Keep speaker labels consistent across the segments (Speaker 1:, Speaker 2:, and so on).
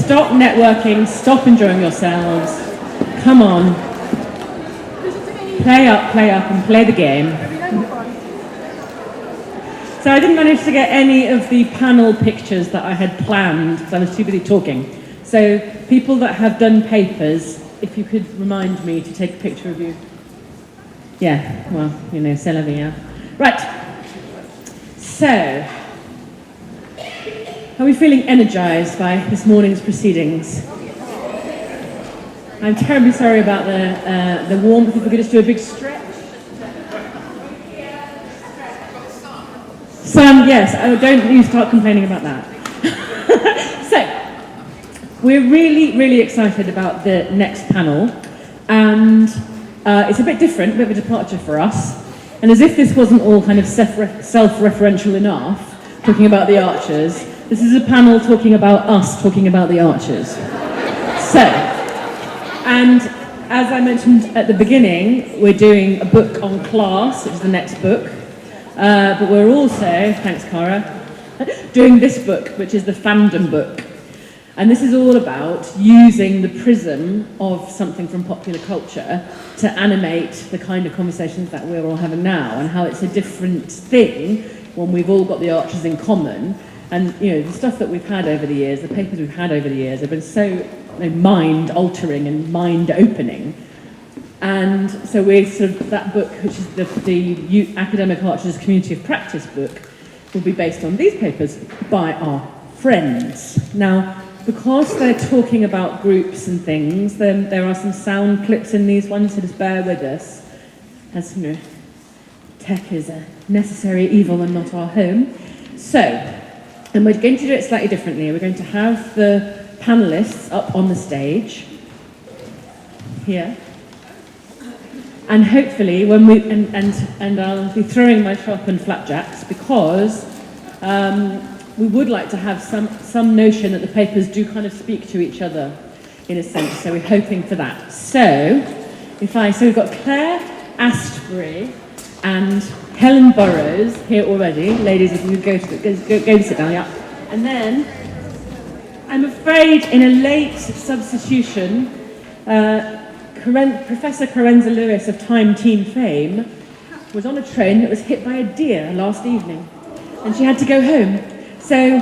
Speaker 1: stop networking, stop enjoying yourselves. Come on. Play up, and play the game. So I didn't manage to get any of the panel pictures that I had planned because I was too busy talking. So people that have done papers, if you could remind me to take a picture of you. Yeah, well, you know, c'est la vie, yeah. Right. So, are we feeling energized by this morning's proceedings? I'm terribly sorry about the warmth. If we could just do a big stretch. Sun, yes. Oh, don't you start complaining about that. So, we're really, really excited about the next panel, and it's a bit different, a bit of a departure for us. And as if this wasn't all kind of self-referential enough, talking about the Archers, this is a panel talking about us talking about the Archers. So, and as I mentioned at the beginning, we're doing a book on class, which is the next book. But we're also, thanks Cara, doing this book, which is the fandom book. And this is all about using the prism of something from popular culture to animate the kind of conversations that we're all having now, and how it's a different thing when we've all got the Archers in common. And you know, the stuff that we've had over the years, the papers we've had over the years, have been so mind altering and mind opening. And so we're sort of, that book, which is the Academic Archers Community of Practice book, will be based on these papers by our friends. Now, because they're talking about groups and things, then there are some sound clips in these ones, so just bear with us. As you know, tech is a necessary evil and not our home. So, and we're going to do it slightly differently. We're going to have the panelists up on the stage here, and hopefully when we and I'll be throwing my sharpened flapjacks because we would like to have some notion that the papers do kind of speak to each other in a sense, so we're hoping for that. So we've got Claire Astbury and Helen Burrows here already. Ladies, if you could go sit down, yeah. And then, I'm afraid, in a late substitution, Professor Carenza Lewis of Time Team fame was on a train that was hit by a deer last evening, and she had to go home. So,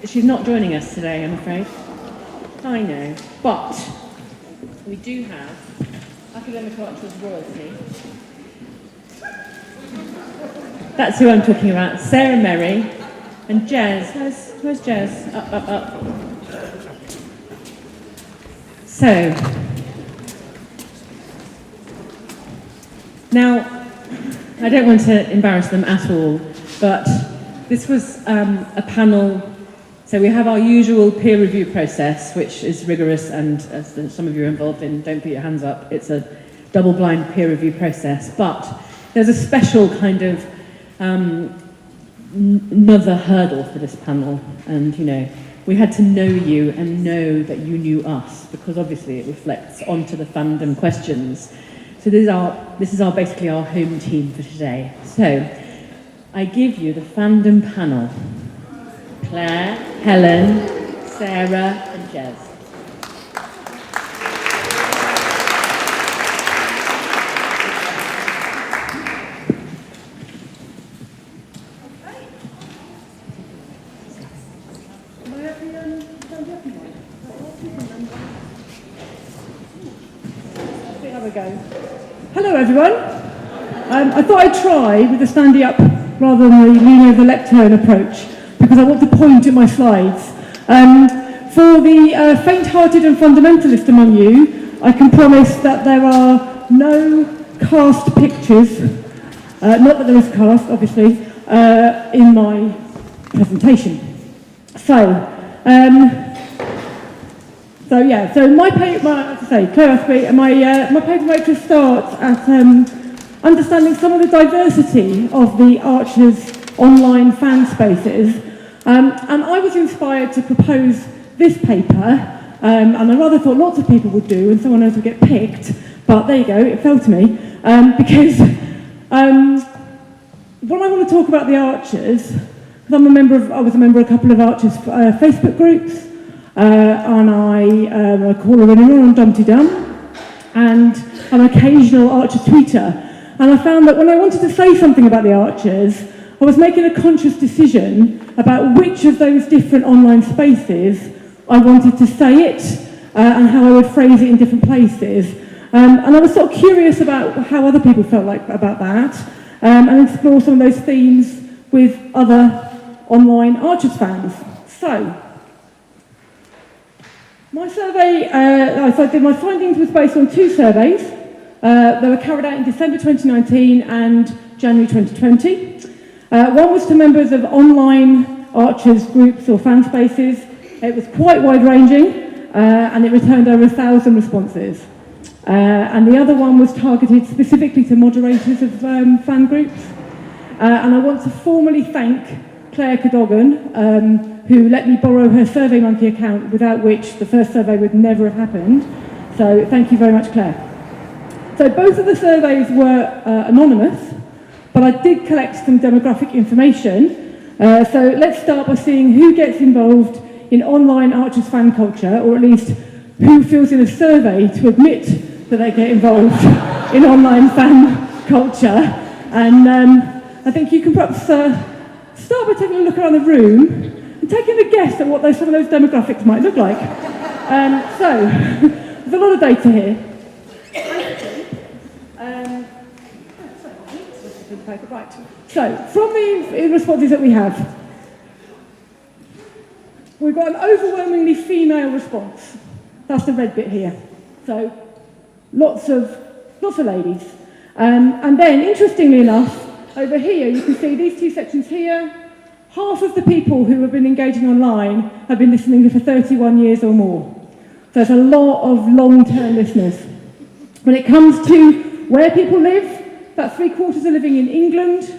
Speaker 1: she's not joining us today, I'm afraid. I know, but we do have Academic Archers royalty. That's who I'm talking about. Sarah Merry and Jez. Where's Jez? Up. So, now, I don't want to embarrass them at all, but this was a panel. So we have our usual peer review process, which is rigorous, and as some of you are involved in, don't put your hands up, it's a double-blind peer review process. But there's a special kind of another hurdle for this panel, and you know, we had to know you and know that you knew us, because obviously it reflects onto the fandom questions. So this is basically our home team for today. So I give you the fandom panel: Claire, Helen, Sarah, and Jez.
Speaker 2: Hello everyone. I thought I'd try with the standing up rather than the lean over lectern approach, because I want to point at my slides. For the faint-hearted and fundamentalist among you, I can promise that there are no cast pictures, not that there is cast, obviously, in my presentation. So my paper, as I say, Claire Astbury, my paper focus starts at understanding some of the diversity of the Archers online fan spaces, and I was inspired to propose this paper, and I rather thought lots of people would do and someone else would get picked, but there you go, it fell to me, because when I want to talk about the Archers, because I was a member of a couple of Archers Facebook groups, and I call her anyone on Dumpty Dum, and I'm an occasional Archers tweeter. And I found that when I wanted to say something about the Archers, I was making a conscious decision about which of those different online spaces I wanted to say it, and how I would phrase it in different places. And I was sort of curious about how other people felt like about that, and explore some of those themes with other online Archers fans. So, my survey, my findings was based on 2 surveys. They were carried out in December 2019 and January 2020. One was to members of online Archers groups or fan spaces. It was quite wide-ranging, and it returned over 1,000 responses. And the other one was targeted specifically to moderators of fan groups. And I want to formally thank Claire Cadogan, who let me borrow her SurveyMonkey account, without which the first survey would never have happened. So thank you very much, Claire. So both of the surveys were anonymous, but I did collect some demographic information. So let's start by seeing who gets involved in online Archers fan culture, or at least who fills in a survey to admit that they get involved in online fan culture. And I think you can perhaps start by taking a look around the room and taking a guess at what some of those demographics might look like. So, there's a lot of data here. Right. So, from the responses that we have, we've got an overwhelmingly female response. That's the red bit here. So, lots of ladies. And then, interestingly enough, over here, you can see these 2 sections here. Half of the people who have been engaging online have been listening for 31 years or more. So there's a lot of long-term listeners. When it comes to where people live, about 3/4 are living in England.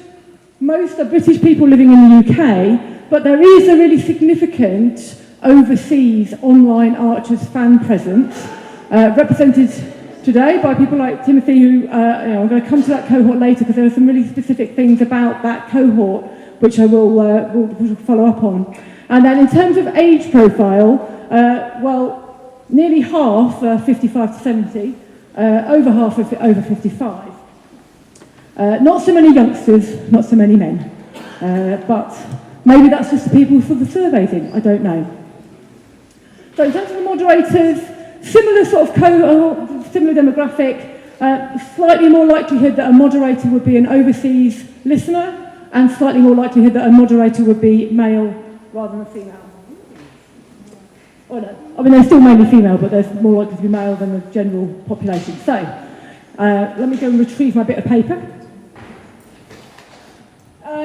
Speaker 2: Most are British people living in the UK, but there is a really significant overseas online Archers fan presence, represented today by people like Timothy, who, I'm going to come to that cohort later because there are some really specific things about that cohort which I will follow up on. And then in terms of age profile, nearly half are 55 to 70, over half are over 55. Not so many youngsters, not so many men, but maybe that's just the people for the surveys in, I don't know. So in terms of the moderators, similar sort of cohort, similar demographic, slightly more likelihood that a moderator would be an overseas listener, and slightly more likelihood that a moderator would be male rather than female. Oh no, I mean they're still mainly female, but there's more likely to be male than the general population. So, let me go and retrieve my bit of paper.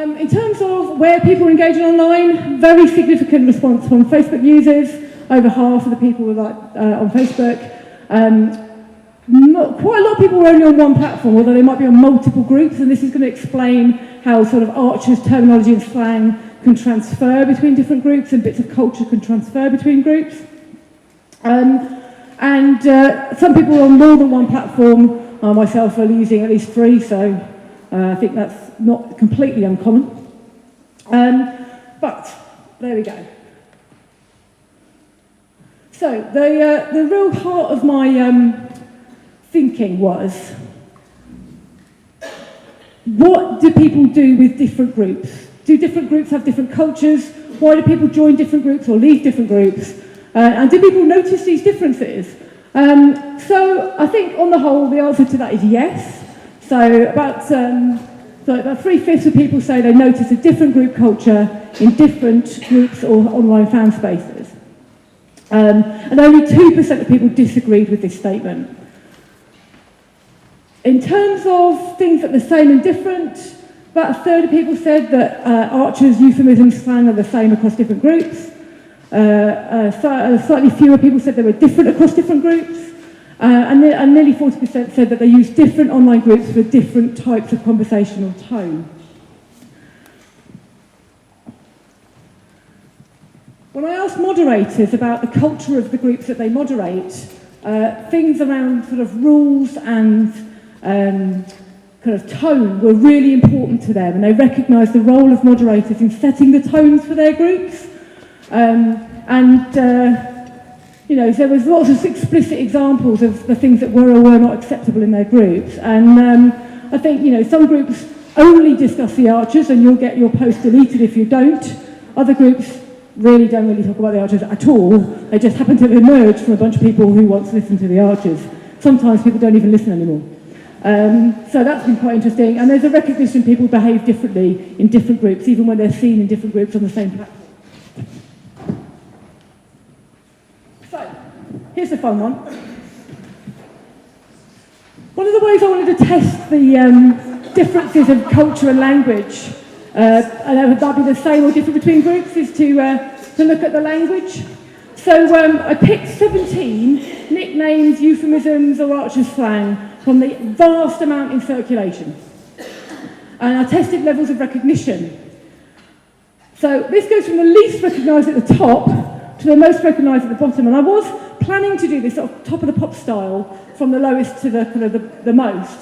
Speaker 2: In terms of where people are engaging online, very significant response from Facebook users. Over half of the people were on Facebook. Quite a lot of people were only on one platform, although they might be on multiple groups, and this is going to explain how sort of Archers terminology and slang can transfer between different groups, and bits of culture can transfer between groups. Some people are on more than one platform. Myself are using at least 3, so I think that's not completely uncommon. But there we go. So the real heart of my thinking was, what do people do with different groups? Do different groups have different cultures? Why do people join different groups or leave different groups? And do people notice these differences? So I think on the whole, the answer to that is yes. So about 3/5 of people say they notice a different group culture in different groups or online fan spaces. And only 2% of people disagreed with this statement. In terms of things that are the same and different, about 1/3 of people said that Archers, euphemisms, slang are the same across different groups. Slightly fewer people said they were different across different groups. And nearly 40% said that they use different online groups for different types of conversational tone. When I asked moderators about the culture of the groups that they moderate, things around sort of rules and kind of tone were really important to them, and they recognised the role of moderators in setting the tones for their groups. you know, so there was lots of explicit examples of the things that were or were not acceptable in their groups. And I think, you know, some groups only discuss the Archers and you'll get your post deleted if you don't. Other groups really don't really talk about the Archers at all. They just happen to have emerged from a bunch of people who want to listen to the Archers. Sometimes people don't even listen anymore. So that's been quite interesting. And there's a recognition people behave differently in different groups, even when they're seen in different groups on the same platform. So, here's a fun one. One of the ways I wanted to test the differences of culture and language, and would that be the same or different between groups, is to look at the language. So I picked 17 nicknames, euphemisms or Archers slang from the vast amount in circulation. And I tested levels of recognition. So this goes from the least recognised at the top to the most recognised at the bottom. And I was planning to do this sort of top of the pop style from the lowest to the kind of the most.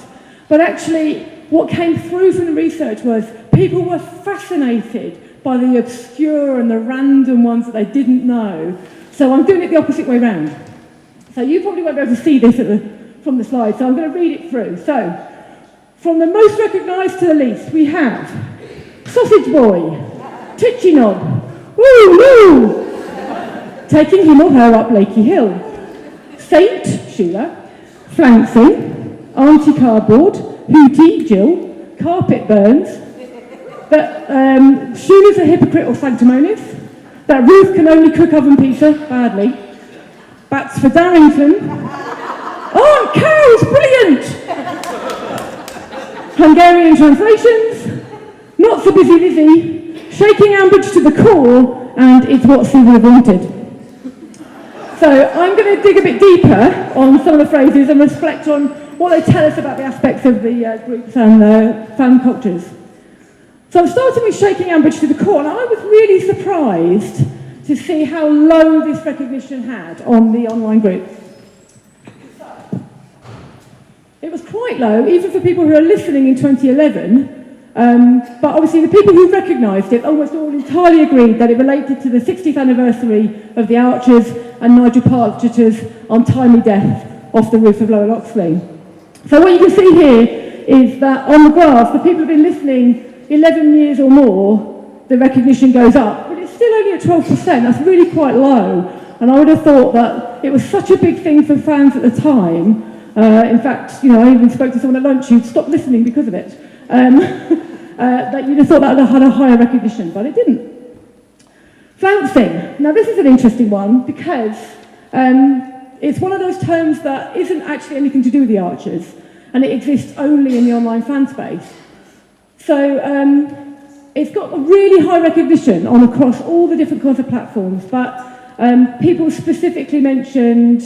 Speaker 2: But actually, what came through from the research was people were fascinated by the obscure and the random ones that they didn't know. So I'm doing it the opposite way round. So you probably won't be able to see this from the slide, so I'm going to read it through. So, from the most recognised to the least, we have Sausage Boy, Twitchy Knob, Woo Woo, taking him or her up Lakey Hill, Saint, Sheila, Flouncing, Auntie Cardboard, Hootie, Jill, Carpet Burns, that Sheila's a hypocrite or sanctimonious, that Ruth can only cook oven pizza, badly, Bats for Darrington, oh, cows, brilliant! Hungarian translations, Not So Busy Lizzie, Shaking Ambridge to the Core, and It's What Sue would have wanted. So I'm going to dig a bit deeper on some of the phrases and reflect on what they tell us about the aspects of the groups and fan cultures. So I'm starting with Shaking Ambridge to the Core, and I was really surprised to see how low this recognition had on the online group. It was quite low, even for people who are listening in 2011, but obviously the people who recognised it almost all entirely agreed that it related to the 60th anniversary of the Archers and Nigel Partridge's untimely death off the roof of Lower Loxley. So what you can see here is that on the graph, the people who have been listening 11 years or more, the recognition goes up, but it's still only at 12%, that's really quite low. And I would have thought that it was such a big thing for fans at the time. In fact, you know, I even spoke to someone at lunch who'd stopped listening because of it. That you'd have thought that had a higher recognition, but it didn't. Flouncing. Now this is an interesting one because it's one of those terms that isn't actually anything to do with the Archers, and it exists only in the online fan space. So it's got a really high recognition across all the different kinds of platforms, but people specifically mentioned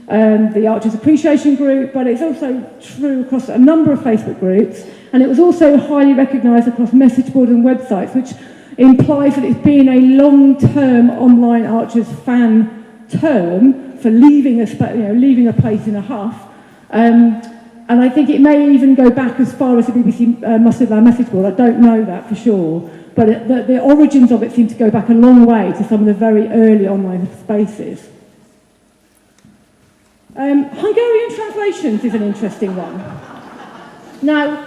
Speaker 2: the Archers Appreciation Group, but it's also true across a number of Facebook groups, and it was also highly recognised across message boards and websites, which implies that it's been a long-term online Archers fan term for leaving a place in a huff. And I think it may even go back as far as the BBC Mustard Land message board. I don't know that for sure, but the origins of it seem to go back a long way to some of the very early online spaces. Hungarian translations is an interesting one. Now,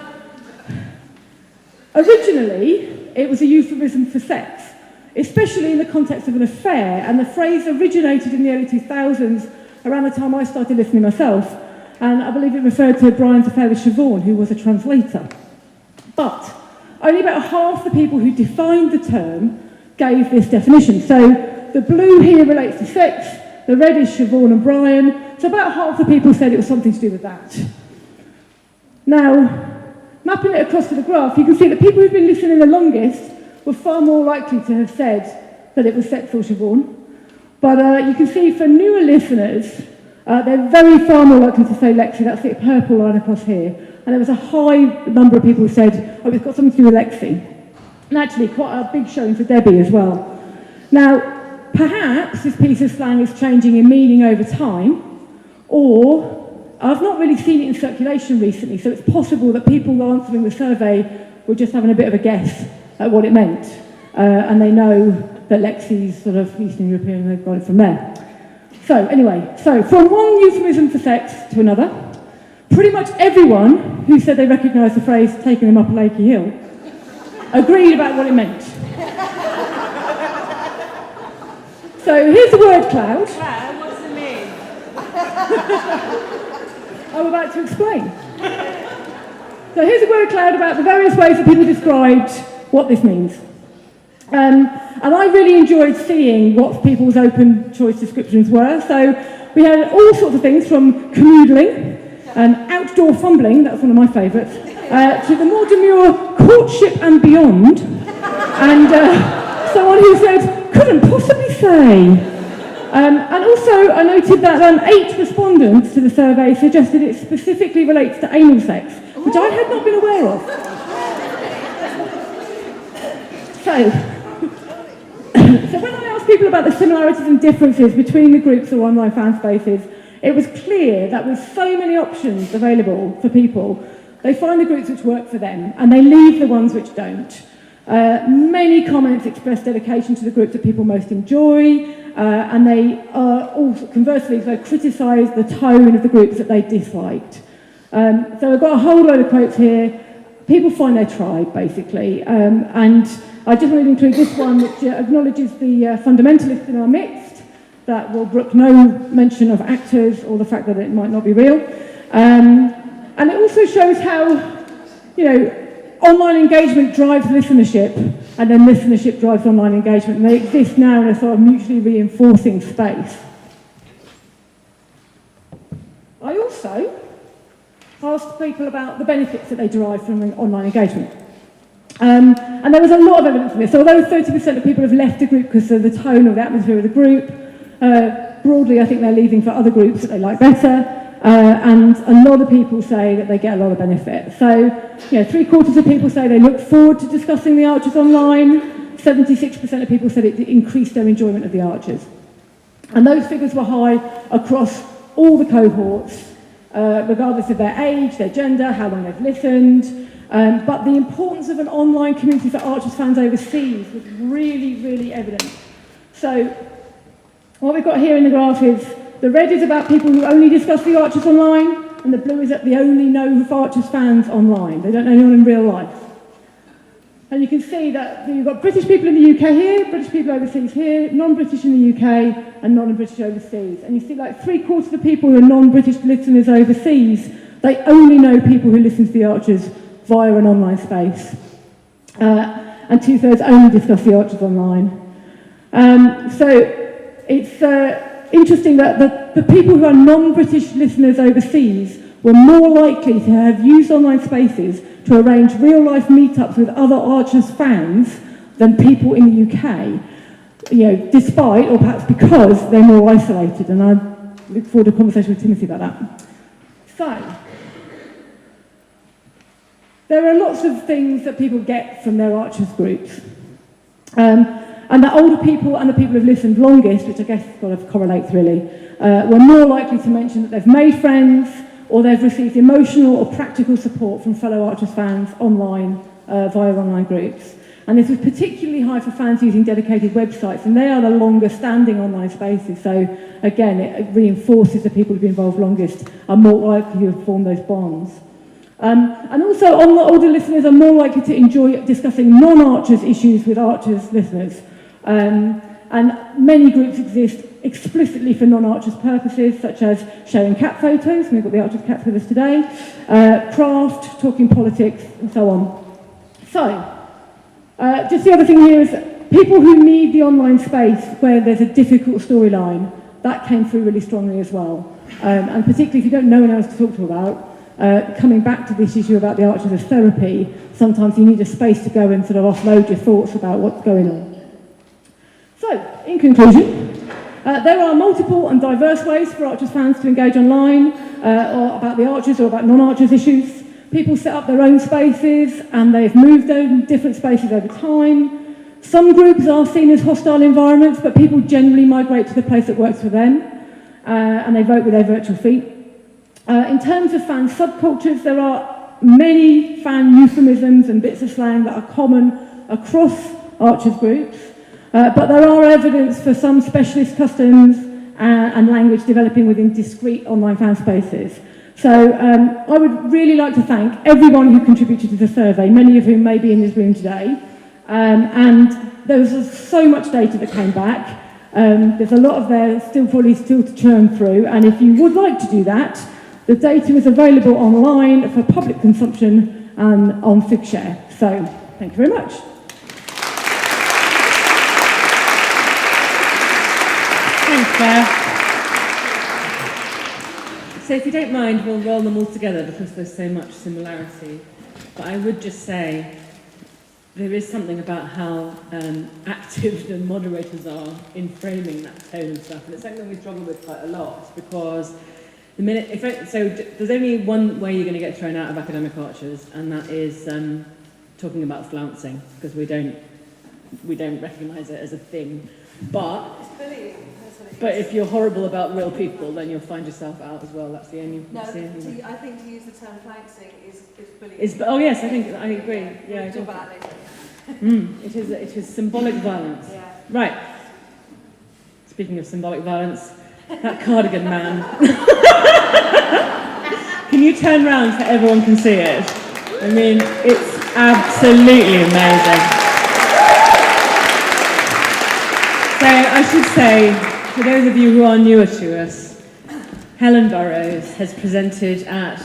Speaker 2: originally, it was a euphemism for sex, especially in the context of an affair, and the phrase originated in the early 2000s, around the time I started listening myself, and I believe it referred to Brian's affair with Siobhan, who was a translator. But only about half the people who defined the term gave this definition. So the blue here relates to sex, the red is Siobhan and Brian, so about half the people said it was something to do with that. Now, mapping it across to the graph, you can see that people who've been listening the longest were far more likely to have said that it was sex or Siobhan. But you can see for newer listeners, they're very far more likely to say Lexi. That's the purple line across here. And there was a high number of people who said, oh, it's got something to do with Lexi. And actually, quite a big showing for Debbie as well. Now, perhaps this piece of slang is changing in meaning over time, or I've not really seen it in circulation recently, so it's possible that people answering the survey were just having a bit of a guess at what it meant, and they know that Lexi's sort of Eastern European, they've got it from there. So So from one euphemism for sex to another, pretty much everyone who said they recognised the phrase "taking them up a Lakey Hill" agreed about what it meant. So here's the word cloud.
Speaker 3: Claire, what does it mean?
Speaker 2: I'm about to explain. So here's a word cloud about the various ways that people described what this means. And I really enjoyed seeing what people's open choice descriptions were. So we had all sorts of things from canoodling and outdoor fumbling, that's one of my favourites, to the more demure courtship and beyond. And someone who said, couldn't possibly say. And also I noted that 8 respondents to the survey suggested it specifically relates to anal sex, which I had not been aware of. So when I asked people about the similarities and differences between the groups or online fan spaces, it was clear that with so many options available for people, they find the groups which work for them and they leave the ones which don't. Many comments expressed dedication to the group that people most enjoy, and they also conversely criticised the tone of the groups that they disliked. So I've got a whole load of quotes here. People find their tribe, basically, and I just wanted to include this one, which acknowledges the fundamentalists in our midst, that will brook no mention of actors or the fact that it might not be real. And it also shows how, online engagement drives listenership, and then listenership drives online engagement, and they exist now in a sort of mutually reinforcing space. I also asked people about the benefits that they derive from online engagement. And there was a lot of evidence for this. So although 30% of people have left a group because of the tone or the atmosphere of the group, broadly I think they're leaving for other groups that they like better. And a lot of people say that they get a lot of benefit. So, 3/4 of people say they look forward to discussing the Archers online. 76% of people said it increased their enjoyment of the Archers. And those figures were high across all the cohorts, regardless of their age, their gender, how long they've listened. But the importance of an online community for Archers fans overseas was really, really evident. So, what we've got here in the graph is the red is about people who only discuss the Archers online, and the blue is that they only know of Archers fans online. They don't know anyone in real life. And you can see that you've got British people in the UK here, British people overseas here, non-British in the UK, and non-British overseas. And you see 3/4 of the people who are non-British listeners overseas, they only know people who listen to the Archers via an online space. And 2/3 only discuss the Archers online. So it's interesting that the people who are non-British listeners overseas were more likely to have used online spaces to arrange real-life meetups with other Archers fans than people in the UK, despite, or perhaps because, they're more isolated. And I look forward to a conversation with Timothy about that. So, there are lots of things that people get from their Archers groups. And the older people and the people who've listened longest, which I guess sort of correlates really, were more likely to mention that they've made friends or they've received emotional or practical support from fellow Archers fans online via online groups. And this was particularly high for fans using dedicated websites, and they are the longest standing online spaces. So again, it reinforces the people who've been involved longest are more likely to have formed those bonds. And also, older listeners are more likely to enjoy discussing non-Archers issues with Archers listeners. And many groups exist explicitly for non-Archers purposes, such as sharing cat photos, and we've got the Archers cats with us today, craft, talking politics, and so on. So, just the other thing here is people who need the online space where there's a difficult storyline, that came through really strongly as well. And particularly if you don't know anyone else to talk to about, coming back to this issue about the Archers as therapy, sometimes you need a space to go and sort of offload your thoughts about what's going on. So, in conclusion, there are multiple and diverse ways for Archers fans to engage online, or about the Archers or about non-Archers issues. People set up their own spaces, and they've moved in different spaces over time. Some groups are seen as hostile environments, but people generally migrate to the place that works for them, and they vote with their virtual feet. In terms of fan subcultures, there are many fan euphemisms and bits of slang that are common across Archers groups, but there are evidence for some specialist customs and language developing within discrete online fan spaces. So I would really like to thank everyone who contributed to the survey, many of whom may be in this room today. And there was so much data that came back. There's a lot of there still to churn through, and if you would like to do that, the data is available online for public consumption on Figshare. So thank you very much.
Speaker 1: Thanks, Claire. So if you don't mind, we'll roll them all together because there's so much similarity. But I would just say there is something about how active the moderators are in framing that tone and stuff, and it's something we struggle with quite a lot because the minute, there's only one way you're going to get thrown out of academic archers, and that is talking about flouncing, because we don't recognise it as a thing. But if you're horrible about real people, then you'll find yourself out as well. That's the only.
Speaker 3: No, I think to use the term flouncing is bullying.
Speaker 1: Oh yes, I agree. Yeah, I
Speaker 3: talk about it later.
Speaker 1: It is symbolic violence.
Speaker 3: Yeah.
Speaker 1: Right. Speaking of symbolic violence, that cardigan man. Can you turn round so everyone can see it? I mean, it's absolutely amazing. So I should say, for those of you who are newer to us, Helen Burrows has presented at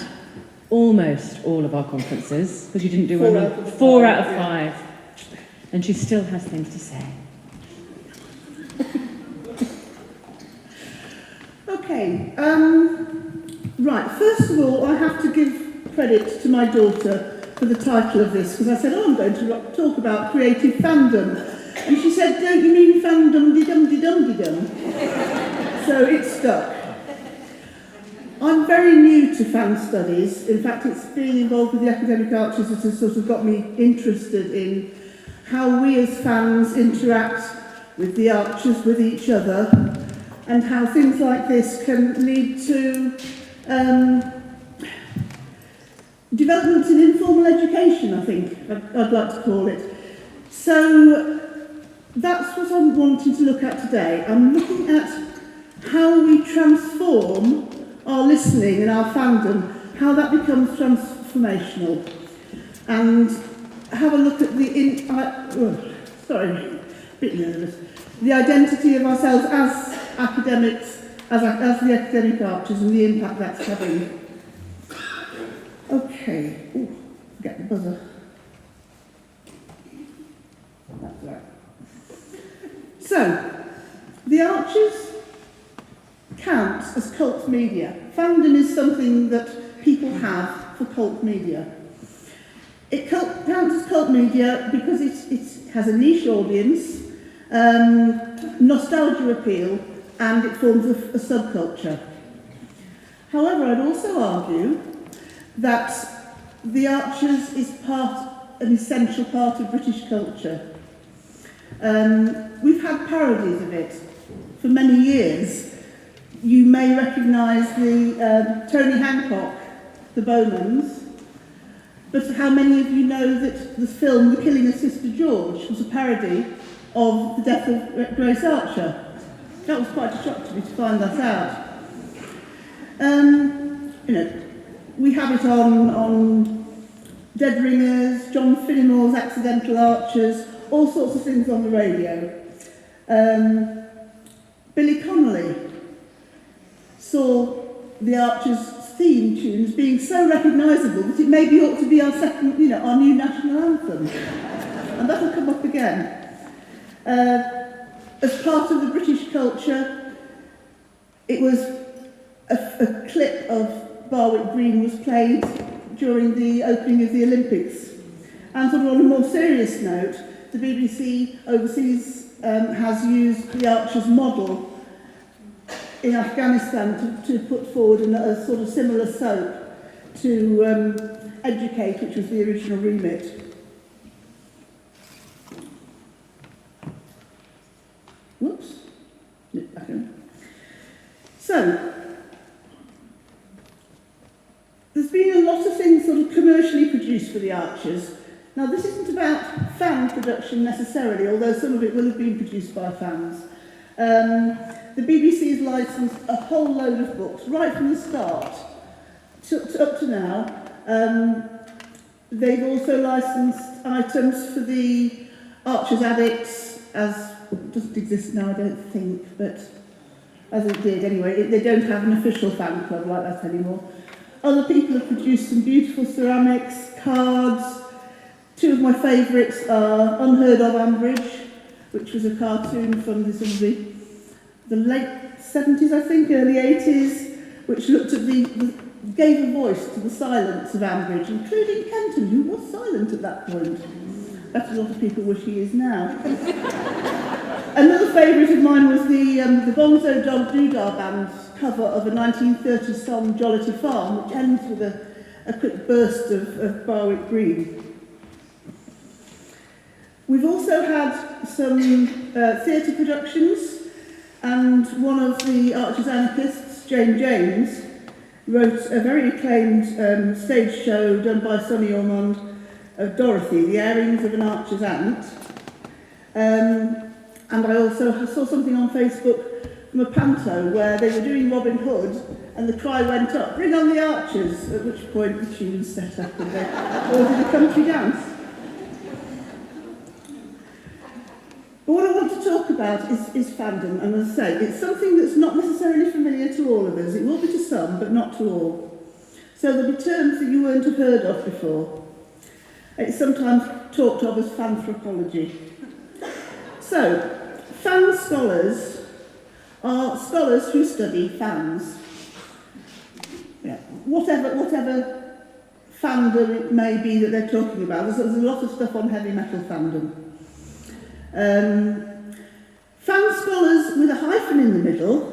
Speaker 1: almost all of our conferences, because you didn't do one. 4 out of 5. And she still has things to say.
Speaker 4: Okay, right, first of all, I have to give credit to my daughter for the title of this, because I said, I'm going to talk about creative fandom. And she said, don't you mean fandom-de-dum-de-dum-de-dum? So it stuck. I'm very new to fan studies. In fact, it's being involved with the academic archers that has sort of got me interested in how we as fans interact with the archers, with each other, and how things like this can lead to development in informal education, I think I'd like to call it. So that's what I'm wanting to look at today. I'm looking at how we transform our listening and our fandom, how that becomes transformational, and have a look at the the identity of ourselves as academics, as the academic archers, and the impact that's having. Okay, get the buzzer. That's right. So, the archers count as cult media. Fandom is something that people have for cult media. It counts as cult media because it has a niche audience, nostalgia appeal, and it forms a subculture. However, I'd also argue that the Archers is an essential part of British culture. We've had parodies of it for many years. You may recognise the Tony Hancock, The Bowmans, but how many of you know that the film The Killing of Sister George was a parody of the death of Grace Archer? That was quite a shock to me to find that out. We have it on Dead Ringers, John Finnemore's Accidental Archers, all sorts of things on the radio. Billy Connolly saw the Archers' theme tunes being so recognisable that it maybe ought to be our new national anthem. And that'll come up again. As part of the British culture, it was a clip of Barwick Green was played during the opening of the Olympics. And sort of on a more serious note, the BBC overseas has used the Archers model in Afghanistan to put forward a sort of similar soap to Educate, which was the original remit. Whoops. So, there's been a lot of things sort of commercially produced for the Archers. Now, this isn't about fan production necessarily, although some of it will have been produced by fans. The BBC has licensed a whole load of books, right from the start up to now. They've also licensed items for the Archer's Addicts, as it doesn't exist now, I don't think, but as it did anyway. They don't have an official fan club like that anymore. Other people have produced some beautiful ceramics, cards. Two of my favourites are Unheard of Ambridge, which was a cartoon from the late 70s, I think, early 80s, which looked at gave a voice to the silence of Ambridge, including Kenton, who was silent at that point. That's a lot of people wish he is now. Another favourite of mine was the Bonzo Dog Doodah Band's cover of a 1930s song, Jollity Farm, which ends with a quick burst of Barwick Green. We've also had some theatre productions, and one of the Archer's anarchists, Jane James, wrote a very acclaimed stage show done by Sonny Ormond of Dorothy, The Airings of an Archer's Aunt. And I also saw something on Facebook from a panto where they were doing Robin Hood and the cry went up, "Bring on the archers," at which point the tune set up and they ordered a country dance. But what I want to talk about is fandom, and as I say, it's something that's not necessarily familiar to all of us. It will be to some, but not to all. So there'll be terms that you won't have heard of before. It's sometimes talked of as fanthropology. So, fan scholars are scholars who study fans. Yeah, whatever fandom it may be that they're talking about. There's a lot of stuff on heavy metal fandom. Fan scholars with a hyphen in the middle,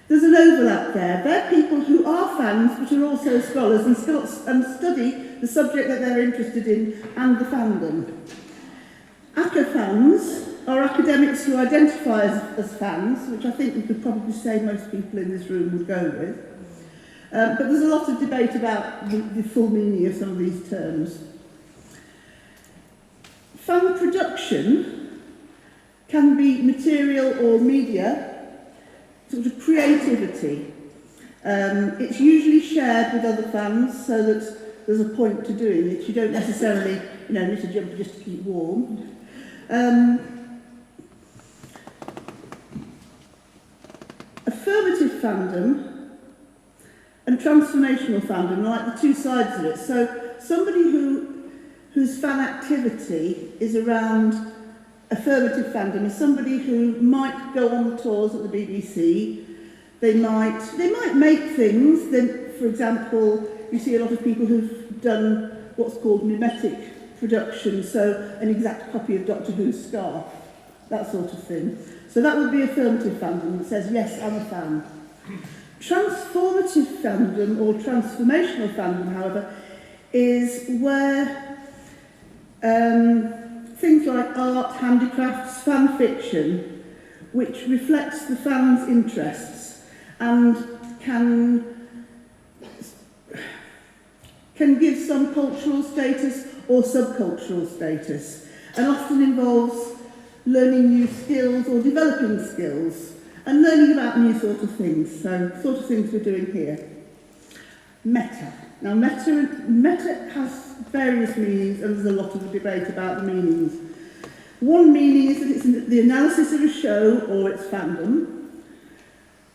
Speaker 4: there's an overlap there. They're people who are fans but are also scholars and study the subject that they're interested in and the fandom. ACCA fans are academics who identify as fans, which I think we could probably say most people in this room would go with. But there's a lot of debate about the full meaning of some of these terms. Fan production can be material or media, sort of creativity. It's usually shared with other fans so that there's a point to doing it. You don't necessarily, need to jump just to keep warm. Affirmative fandom and transformational fandom are like the two sides of it. So somebody whose fan activity is around affirmative fandom is somebody who might go on tours at the BBC. They might make things. Then, for example, you see a lot of people who've done what's called mimetic production, so an exact copy of Doctor Who's scarf, that sort of thing. So that would be affirmative fandom that says, yes, I'm a fan. Transformative fandom or transformational fandom, however, is where things like art, handicrafts, fan fiction, which reflects the fans' interests and can give some cultural status or subcultural status, and often involves learning new skills or developing skills and learning about new sort of things, so sort of things we're doing here. Meta. Now, meta has various meanings, and there's a lot of debate about the meanings. One meaning is that it's the analysis of a show or its fandom,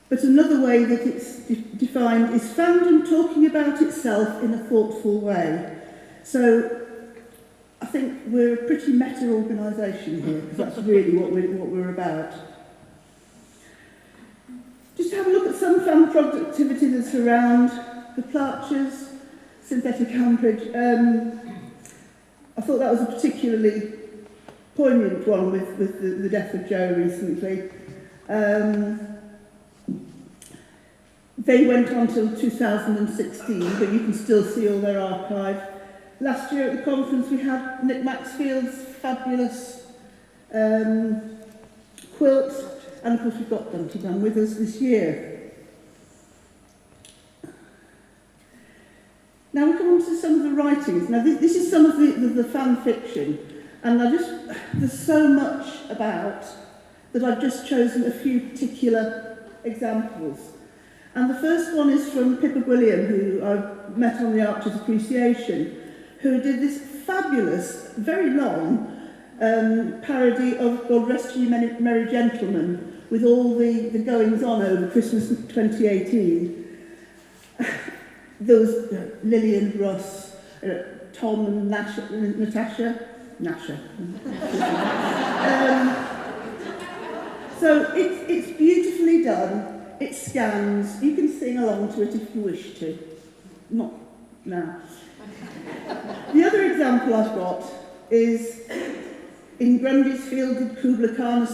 Speaker 4: but another way that it's defined is fandom talking about itself in a thoughtful way. So I think we're a pretty meta organisation here, because that's really what we're about. Just have a look at some fan productivity that's around the Flouncers, synthetic amperage. I thought that was a particularly poignant one with the death of Joe recently. They went on till 2016, but you can still see all their archive. Last year at the conference we had Nick Maxfield's fabulous quilt, and of course we've got Dumpty Dum with us this year. Now we come on to some of the writings. Now this is some of the fan fiction, and there's so much about that I've just chosen a few particular examples. And the first one is from Pippa William, who I met on the Archers Appreciation, who did this fabulous, very long parody of God Rest You Merry Gentlemen, with all the goings-on over Christmas 2018. There was Lillian, Ross, Tom and Natasha. So it's beautifully done. It scans. You can sing along to it if you wish to. Not now. The other example I've got is in Grundy's fielded Kubla Khan a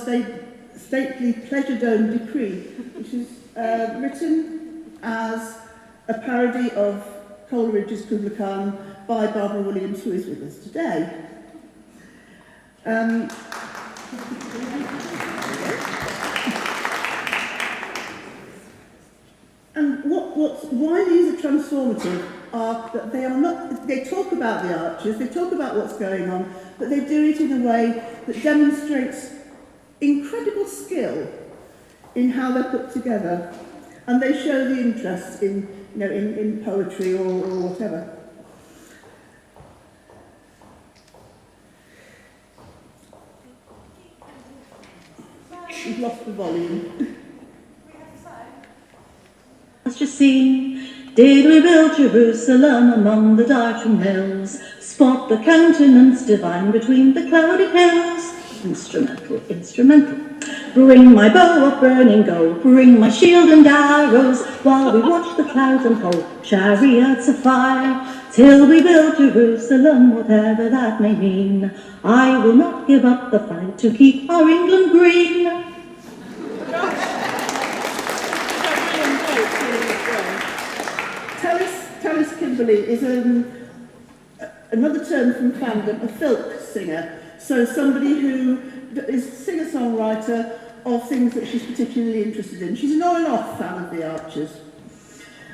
Speaker 4: stately pleasure dome decree, which is written as a parody of Coleridge's Kubla Khan by Barbara Williams, who is with us today. And why these are transformative are that they are not, they talk about the Archers, they talk about what's going on, but they do it in a way that demonstrates incredible skill in how they're put together, and they show the interest in poetry or whatever. We've lost the volume.
Speaker 5: Let's just see. Did we build Jerusalem among the darkened hills? Spot the countenance divine between the cloudy hills. Instrumental. Bring my bow of burning gold, bring my shield and arrows, while we watch the clouds unfold, chariots of fire, till we build Jerusalem, whatever that may mean. I will not give up the fight to keep our England green.
Speaker 4: Talis Kimberley is another term from fandom, a filk singer. So somebody who is a singer-songwriter of things that she's particularly interested in. She's an on and off fan of the Archers.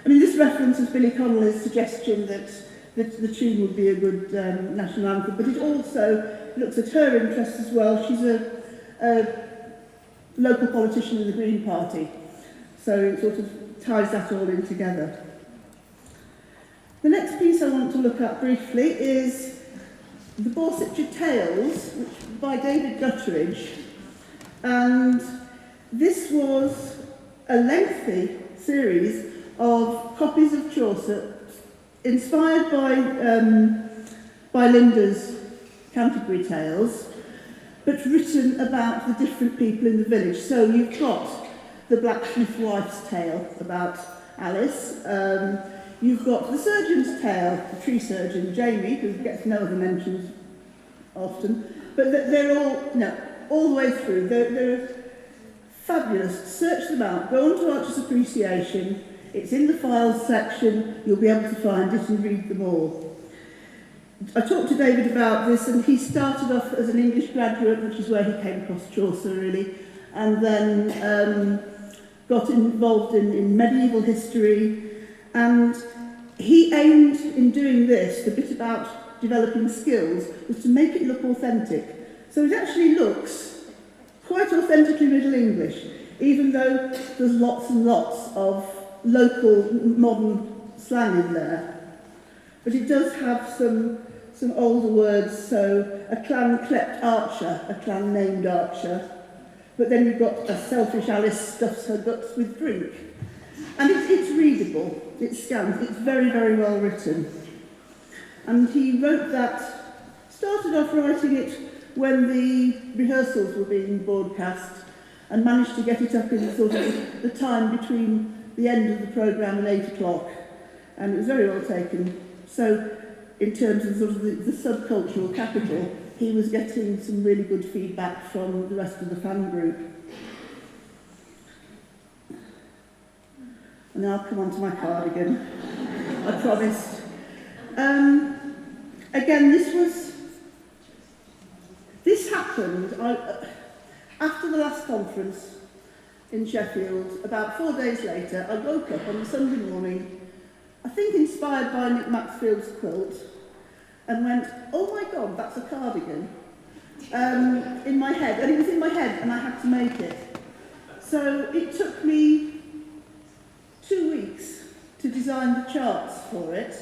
Speaker 4: I mean, this references Billy Connolly's suggestion that the tune would be a good national anthem, but it also looks at her interests as well. She's a local politician in the Green Party, so it sort of ties that all in together. The next piece I want to look at briefly is The Borsetshire Tales, by David Gutteridge. And this was a lengthy series of copies of Chaucer, inspired by Linda's Canterbury Tales, but written about the different people in the village. So you've got the blacksmith wife's tale about Alice. You've got the surgeon's tale, the tree surgeon, Jamie, who gets no other mentions often, but they're all the way through. They're fabulous. Search them out. Go on to Archers Appreciation. It's in the files section. You'll be able to find it and read them all. I talked to David about this, and he started off as an English graduate, which is where he came across Chaucer, really, and then got involved in medieval history. And he aimed in doing this, the bit about developing skills, was to make it look authentic. So it actually looks quite authentically Middle English, even though there's lots and lots of local modern slang in there. But it does have some older words, so a clan clept Archer, a clan named Archer. But then you've got a selfish Alice stuffs her guts with drink. And it's readable, it scans, it's very, very well written. And he wrote that, started off writing it when the rehearsals were being broadcast, and managed to get it up in sort of the time between the end of the programme and 8 o'clock. And it was very well taken. So in terms of sort of the subcultural capital, he was getting some really good feedback from the rest of the fan group. And now I'll come on to my cardigan, I promised. Again, this happened after the last conference in Sheffield. About 4 days later, I woke up on a Sunday morning, I think inspired by Nick Maxfield's quilt, and went, oh my God, that's a cardigan, in my head. And it was in my head head and I had to make it. So it took me 2 weeks to design the charts for it,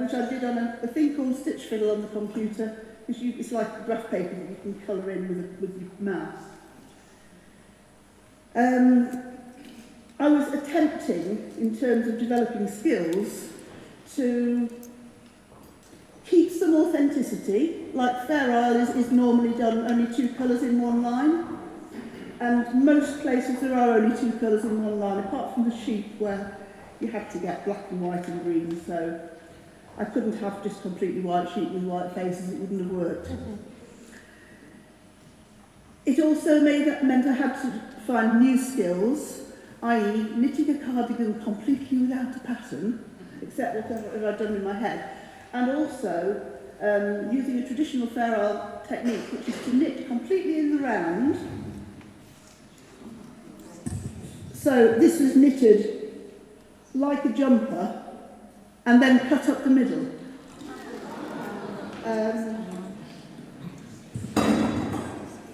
Speaker 4: which I did on a thing called Stitch Fiddle on the computer, which it's like graph paper that you can colour in with your mouse. I was attempting, in terms of developing skills, to keep some authenticity, like Fair Isle is normally done only 2 colours in one line, and most places there are only 2 colours in one line, apart from the sheep where you had to get black and white and green, so I couldn't have just completely white sheep with white faces, it wouldn't have worked. It also meant I had to find new skills, i.e. knitting a cardigan completely without a pattern, except whatever I'd done in my head, and also using a traditional Fair Isle technique, which is to knit completely in the round. So this was knitted like a jumper and then cut up the middle.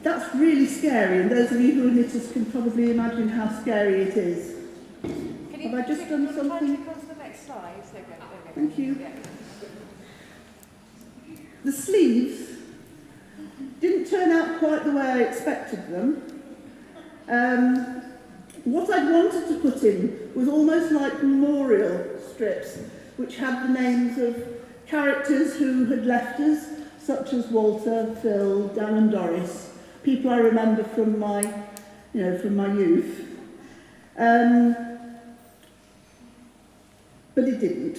Speaker 4: That's really scary, and those of you who are knitters can probably imagine how scary it is. Have I just done something?
Speaker 3: Come to the next slide. There we go.
Speaker 4: Thank you.
Speaker 3: Yeah.
Speaker 4: The sleeves didn't turn out quite the way I expected them. What I'd wanted to put in was almost like memorial strips, which had the names of characters who had left us, such as Walter, Phil, Dan and Doris, people I remember from my youth. But it didn't.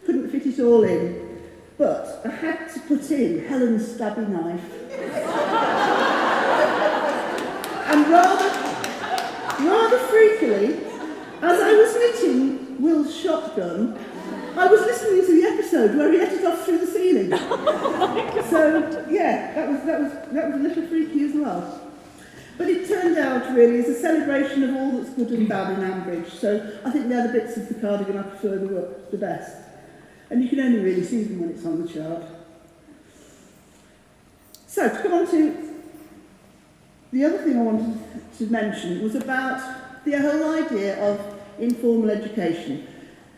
Speaker 4: Couldn't fit it all in. But I had to put in Helen's stabby knife. And rather freakily, as I was knitting Will's shotgun, I was listening to the episode where he let it off through the ceiling. So yeah, that was a little freaky as well. But it turned out really as a celebration of all that's good and bad in Ambridge. So I think the other bits of the cardigan I prefer the best. And you can only really see them when it's on the chart. So to come on to the other thing I wanted to mention was about the whole idea of informal education.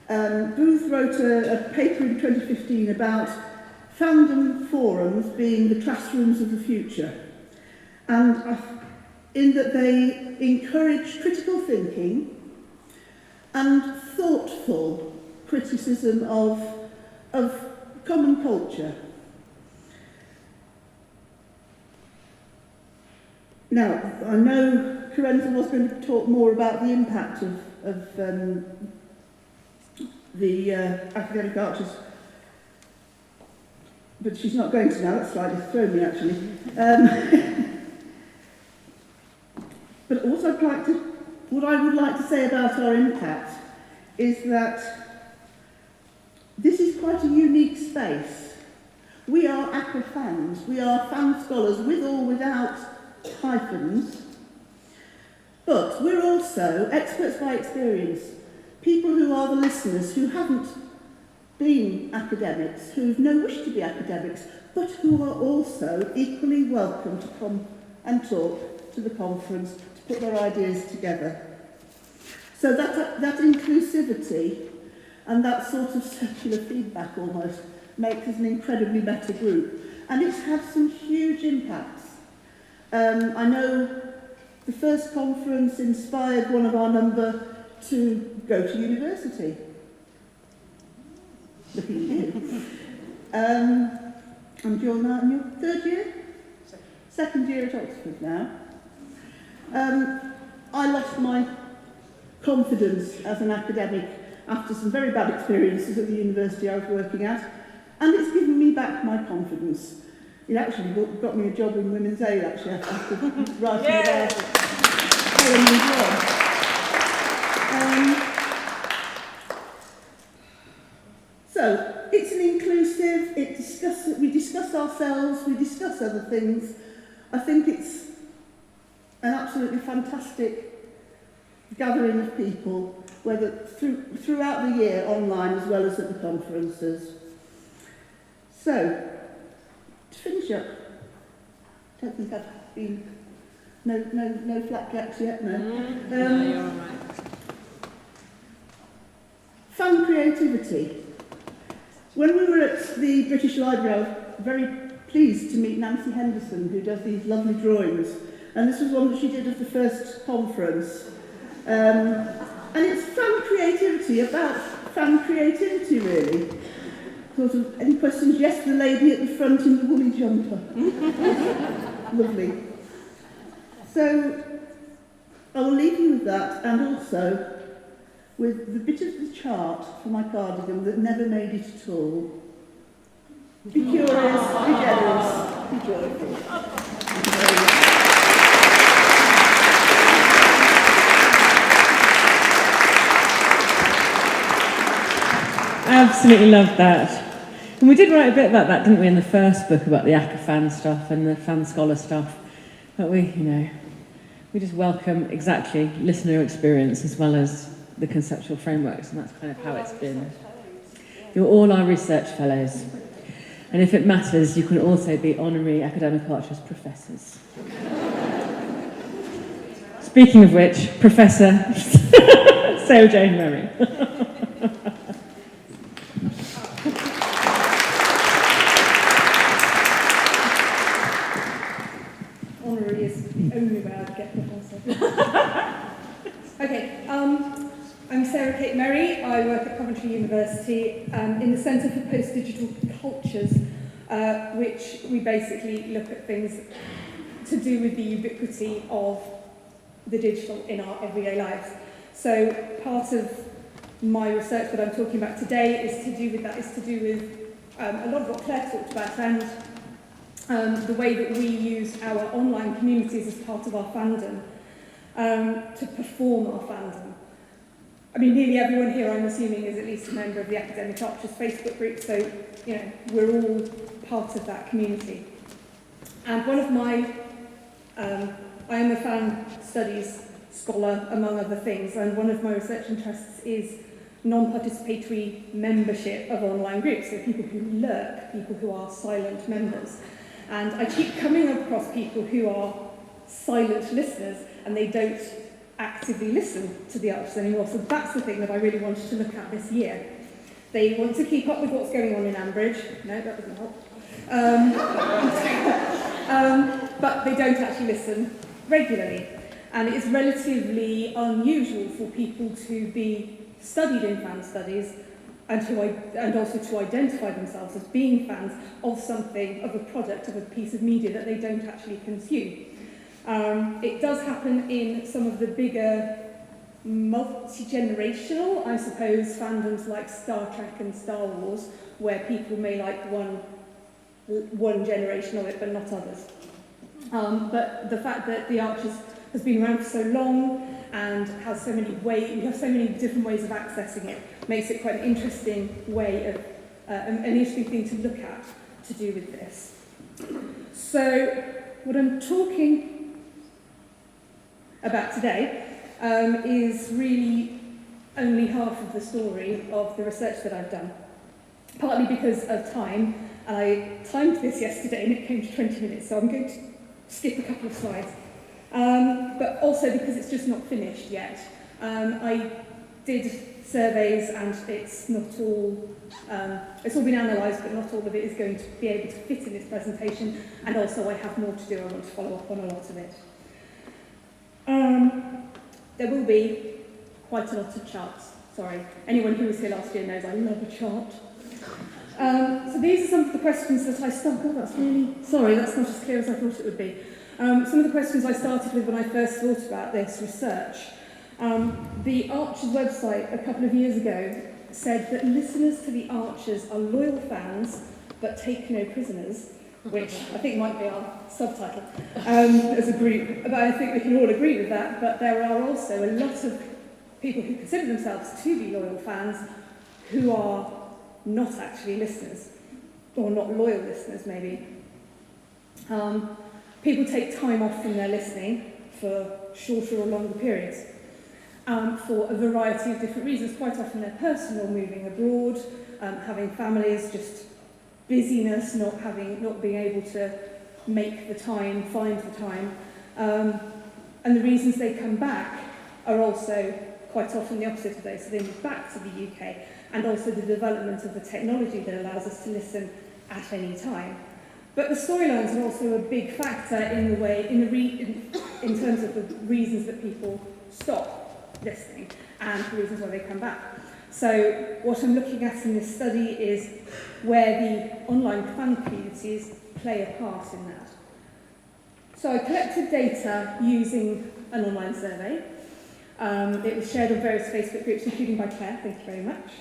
Speaker 4: Booth wrote a paper in 2015 about fandom forums being the classrooms of the future. And in that they encourage critical thinking and thoughtful criticism of common culture. Now, I know Corenza was going to talk more about the impact of the academic arches, but she's not going to now. That's slightly thrown me, actually. But what I would like to say about our impact is that this is quite a unique space. We are ACCA fans. We are fan scholars with or without hyphens. But we're also experts by experience. People who are the listeners, who haven't been academics, who have no wish to be academics, but who are also equally welcome to come and talk to the conference, to put their ideas together. So that inclusivity and that sort of circular feedback almost makes us an incredibly better group. And it's had some huge impacts. I know the first conference inspired one of our number to go to university. Look at you. And you're now in your third year? Second year at Oxford now. I lost my confidence as an academic after some very bad experiences at the university I was working at, and it's given me back my confidence. It actually got me a job in Women's Aid, actually, after writing about Helen Burrows. So, it's an inclusive, we discuss ourselves, we discuss other things. I think it's an absolutely fantastic gathering of people, whether throughout the year, online as well as at the conferences. So, to finish up, don't think I've been... No flapjacks yet, no.
Speaker 3: No, you're all right.
Speaker 4: Fun creativity. When we were at the British Library, I was very pleased to meet Nancy Henderson, who does these lovely drawings. And this was one that she did at the first conference. And it's fun creativity, about fun creativity, really. Sort of, any questions? Yes, the lady at the front in the woolly jumper. Lovely. So, I will leave you with that, and also with the bit of the chart for my cardigan that never made it at all. Be curious, be generous, be joyful. Thank you very much.
Speaker 1: I absolutely loved that. And we did write a bit about that, didn't we, in the first book about the ACCA fan stuff and the fan scholar stuff. But we just welcome exactly listener experience as well as the conceptual frameworks, and that's kind of how it's been. You're all our research fellows. And if it matters, you can also be honorary academic archers professors. Speaking of which, Professor Sarah Jane Murray.
Speaker 2: Honorary is the only way I'd get professor. Okay, I'm Sarah Kate Merry. I work at Coventry University in the Centre for Post-Digital Cultures, which we basically look at things to do with the ubiquity of the digital in our everyday lives. So part of my research that I'm talking about today is to do with that, is to do with a lot of what Claire talked about, and the way that we use our online communities as part of our fandom to perform our fandom. I mean, nearly everyone here, I'm assuming, is at least a member of the Academic Archers Facebook group, so, you know, we're all part of that community. And one of my, I am a fan studies scholar, among other things, and one of my research interests is non-participatory membership of online groups, so people who lurk, people who are silent members. And I keep coming across people who are silent listeners, and they don't actively listen to the Archers anymore. So that's the thing that I really wanted to look at this year. They want to keep up with what's going on in Ambridge. No, that doesn't help. But they don't actually listen regularly. And it is relatively unusual for people to be studied in fan studies and also to identify themselves as being fans of something, of a product, of a piece of media that they don't actually consume. It does happen in some of the bigger multi-generational, I suppose, fandoms like Star Trek and Star Wars, where people may like one generation of it, but not others. But the fact that the Archers has been around for so long and has so many ways, we have so many different ways of accessing it, makes it quite an interesting way of, an interesting thing to look at to do with this. So, what I'm talking about today is really only half of the story of the research that I've done. Partly because of time, and I timed this yesterday and it came to 20 minutes, so I'm going to skip a couple of slides. But also because it's just not finished yet. I did surveys and it's not all, it's all been analysed, but not all of it is going to be able to fit in this presentation, and also I have more to do. I want to follow up on a lot of it. There will be quite a lot of charts. Sorry, anyone who was here last year knows I love a chart. So these are some of the questions that I started. Oh, that's really, sorry, that's not as clear as I thought it would be. Some of the questions I started with when I first thought about this research. The Archers website a couple of years ago said that listeners to the Archers are loyal fans but take no prisoners, which I think might be our subtitle as a group. But I think we can all agree with that. But there are also a lot of people who consider themselves to be loyal fans who are not actually listeners, or not loyal listeners maybe. People take time off from their listening for shorter or longer periods for a variety of different reasons. Quite often they're personal, moving abroad, having families, just busyness, not being able to make the time, find the time. And the reasons they come back are also quite often the opposite of those. So they move back to the UK, and also the development of the technology that allows us to listen at any time. But the storylines are also a big factor in the way, in terms of the reasons that people stop listening and the reasons why they come back. So what I'm looking at in this study is where the online fan communities play a part in that. So I collected data using an online survey. It was shared on various Facebook groups, including by Claire, thank you very much,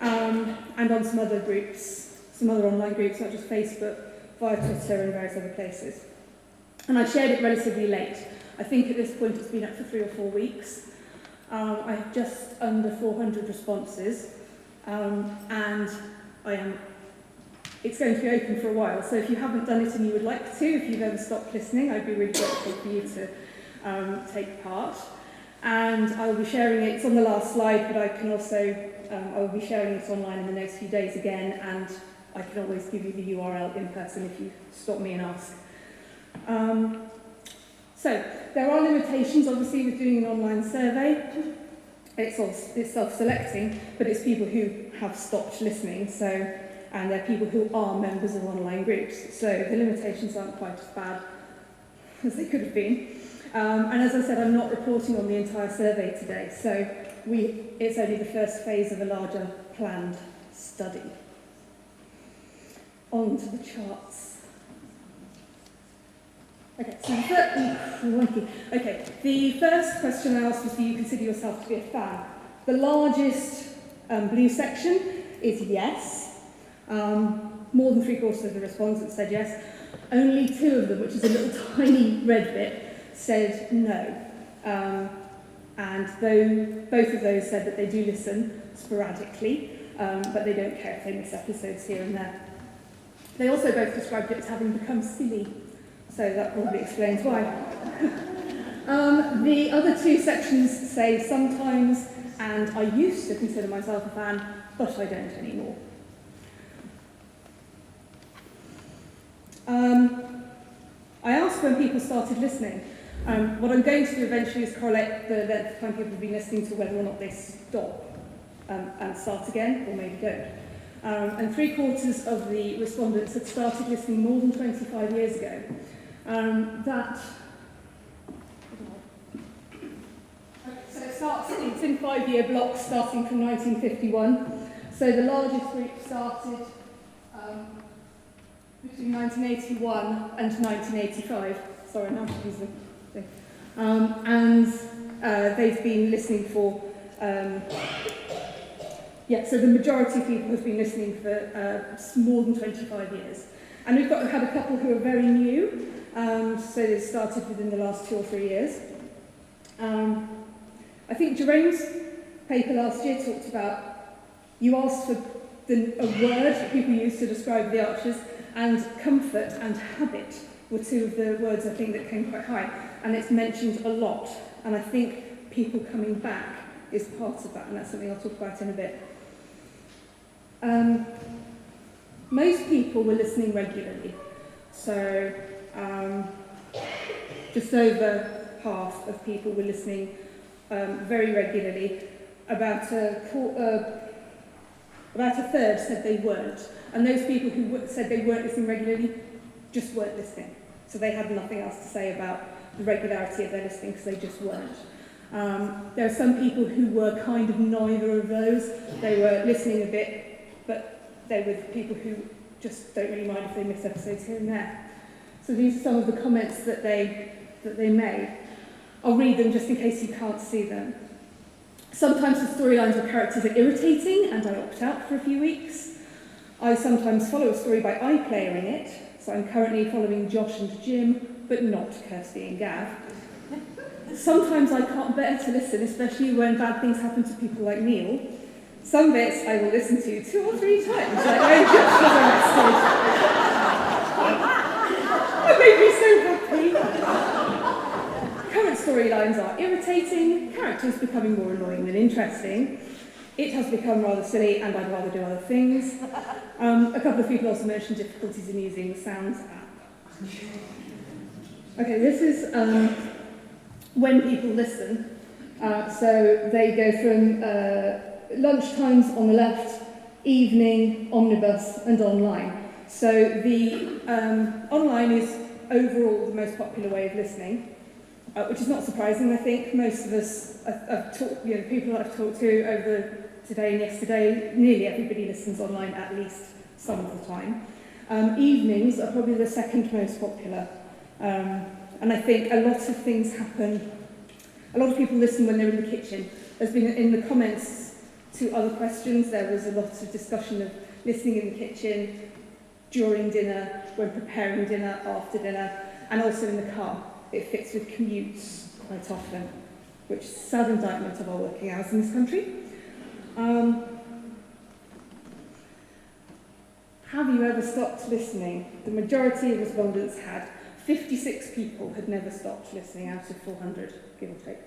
Speaker 2: and on some other groups, some other online groups, not just Facebook, via Twitter and various other places. And I shared it relatively late. I think at this point it's been up for 3 or 4 weeks. I have just under 400 responses, and it's going to be open for a while. So if you haven't done it and you would like to, if you've ever stopped listening, I'd be really grateful for you to take part. And I will be sharing it, it's on the last slide, but I can also, I will be sharing it online in the next few days again, and I can always give you the URL in person if you stop me and ask. So, there are limitations, obviously, with doing an online survey. It's self-selecting, but it's people who have stopped listening, and they're people who are members of online groups. So the limitations aren't quite as bad as they could have been. And as I said, I'm not reporting on the entire survey today, so it's only the first phase of a larger planned study. On to the charts. Okay, so the first question I asked was, do you consider yourself to be a fan? The largest blue section is yes. More than 3/4 of the respondents said yes. Only 2 of them, which is a little tiny red bit, said no. And both of those said that they do listen sporadically, but they don't care if they miss episodes here and there. They also both described it as having become silly, so that probably explains why. The other 2 sections say sometimes, and I used to consider myself a fan, but I don't anymore. I asked when people started listening. What I'm going to do eventually is correlate the length of time people have been listening to whether or not they stop and start again, or maybe don't. And 3/4 of the respondents had started listening more than 25 years ago. So it's in 5-year blocks starting from 1951. So the largest group started between 1981 and 1985. Sorry, now I'm using the thing. And they've been listening for so the majority of people have been listening for more than 25 years. And we've had a couple who are very new, so they started within the last 2 or 3 years. I think Jerome's paper last year talked about, you asked for a word that people use to describe the Archers, and comfort and habit were 2 of the words I think that came quite high. And it's mentioned a lot, and I think people coming back is part of that, and that's something I'll talk about in a bit. Most people were listening regularly, so just over half of people were listening very regularly. About a third said they weren't, and those people who said they weren't listening regularly just weren't listening, so they had nothing else to say about the regularity of their listening because they just weren't. There are some people who were kind of neither of those. They were listening a bit, but they were people who just don't really mind if they miss episodes here and there. So these are some of the comments that they made. I'll read them just in case you can't see them. Sometimes the storylines or characters are irritating, and I opt out for a few weeks. I sometimes follow a story by iPlayering it, so I'm currently following Josh and Jim, but not Kirsty and Gav. Sometimes I can't bear to listen, especially when bad things happen to people like Neil. Some bits I will listen to 2 or 3 times, like oh, Josh was arrested. That made me so happy. Current storylines are irritating, characters becoming more annoying than interesting. It has become rather silly, and I'd rather do other things. A couple of people also mentioned difficulties in using the Sounds app. Okay, this is when people listen. So they go from lunchtimes on the left, evening, omnibus, and online. So the online is overall the most popular way of listening, which is not surprising. I think most of us, people that I've talked to over today and yesterday, nearly everybody listens online at least some of the time. Evenings are probably the second most popular. And I think a lot of things happen. A lot of people listen when they're in the kitchen. There's been, in the comments to other questions, there was a lot of discussion of listening in the kitchen, during dinner, when preparing dinner, after dinner, and also in the car. It fits with commutes quite often, which is a sad indictment of our working hours in this country. Have you ever stopped listening? The majority of respondents had. 56 people had never stopped listening out of 400, give or take.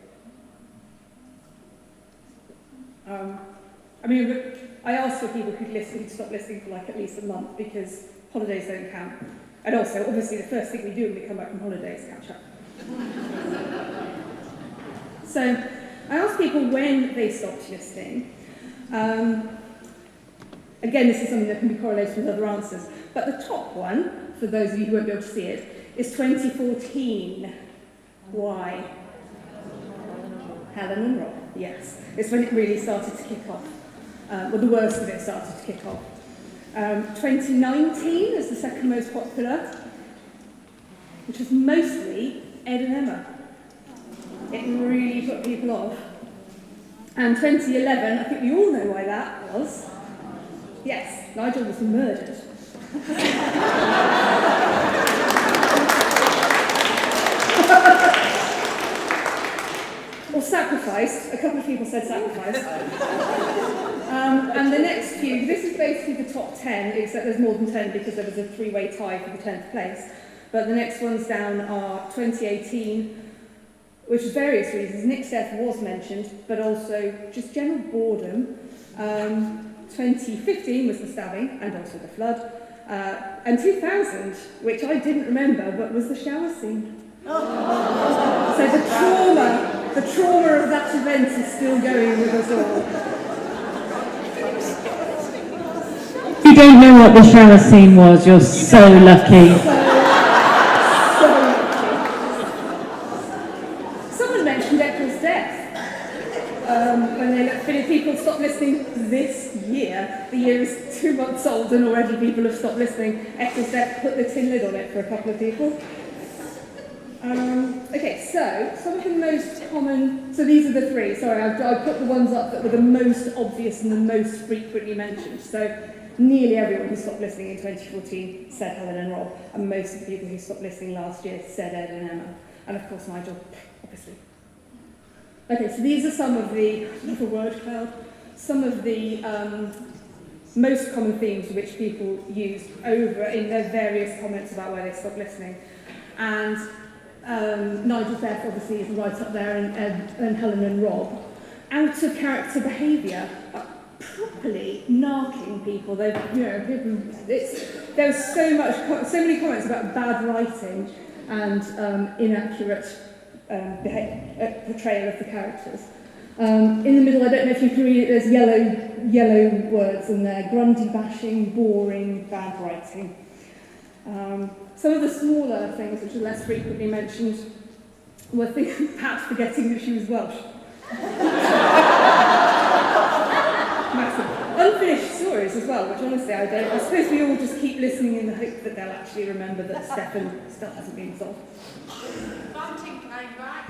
Speaker 2: I asked for people who'd stop listening for like at least a month because holidays don't count. And also, obviously, the first thing we do when we come back from holiday is catch up. So, I asked people when they stopped listening. Again, this is something that can be correlated with other answers. But the top one, for those of you who won't be able to see it, is 2014. Why? Helen and Rob, yes. It's when it really started to kick off. Well, the worst of it started to kick off. 2019 is the second most popular, which was mostly Ed and Emma. It really put people off. And 2011, I think we all know why that was. Yes, Nigel was murdered. Or sacrificed. A couple of people said sacrificed. And the next few, this is basically the top 10, except there's more than 10 because there was a three-way tie for the 10th place. But the next ones down are 2018, which is various reasons. Nick's death was mentioned, but also just general boredom. 2015 was the stabbing, and also the flood. And 2000, which I didn't remember, but was the shower scene. So the trauma of that event is still going with us all.
Speaker 1: If you don't know what the shower scene was, you're so lucky.
Speaker 2: So lucky. Someone mentioned Eccles' death. When people stopped listening this year, the year is 2 months old and already people have stopped listening. Eccles' death put the tin lid on it for a couple of people. Okay, so some of the most common, so these are the three, sorry, I put the ones up that were the most obvious and the most frequently mentioned. So nearly everyone who stopped listening in 2014 said Helen and Rob, and most of the people who stopped listening last year said Ed and Emma, and of course Nigel, obviously. Okay, so these are some of the, little word cloud, some of the most common themes which people used over in their various comments about where they stopped listening. And Nigel's death obviously is right up there, and Helen and Rob. Out of character behaviour, properly narking people. There was so many comments about bad writing and inaccurate portrayal of the characters. In the middle, I don't know if you can read it. There's yellow words in there: grundy bashing, boring, bad writing. Some of the smaller things, which are less frequently mentioned, were Pat forgetting that she was Welsh. Massive. Unfinished stories as well, which honestly I don't. I suppose we all just keep listening in the hope that they'll actually remember that Stefan still hasn't been solved.
Speaker 3: Bunting came back.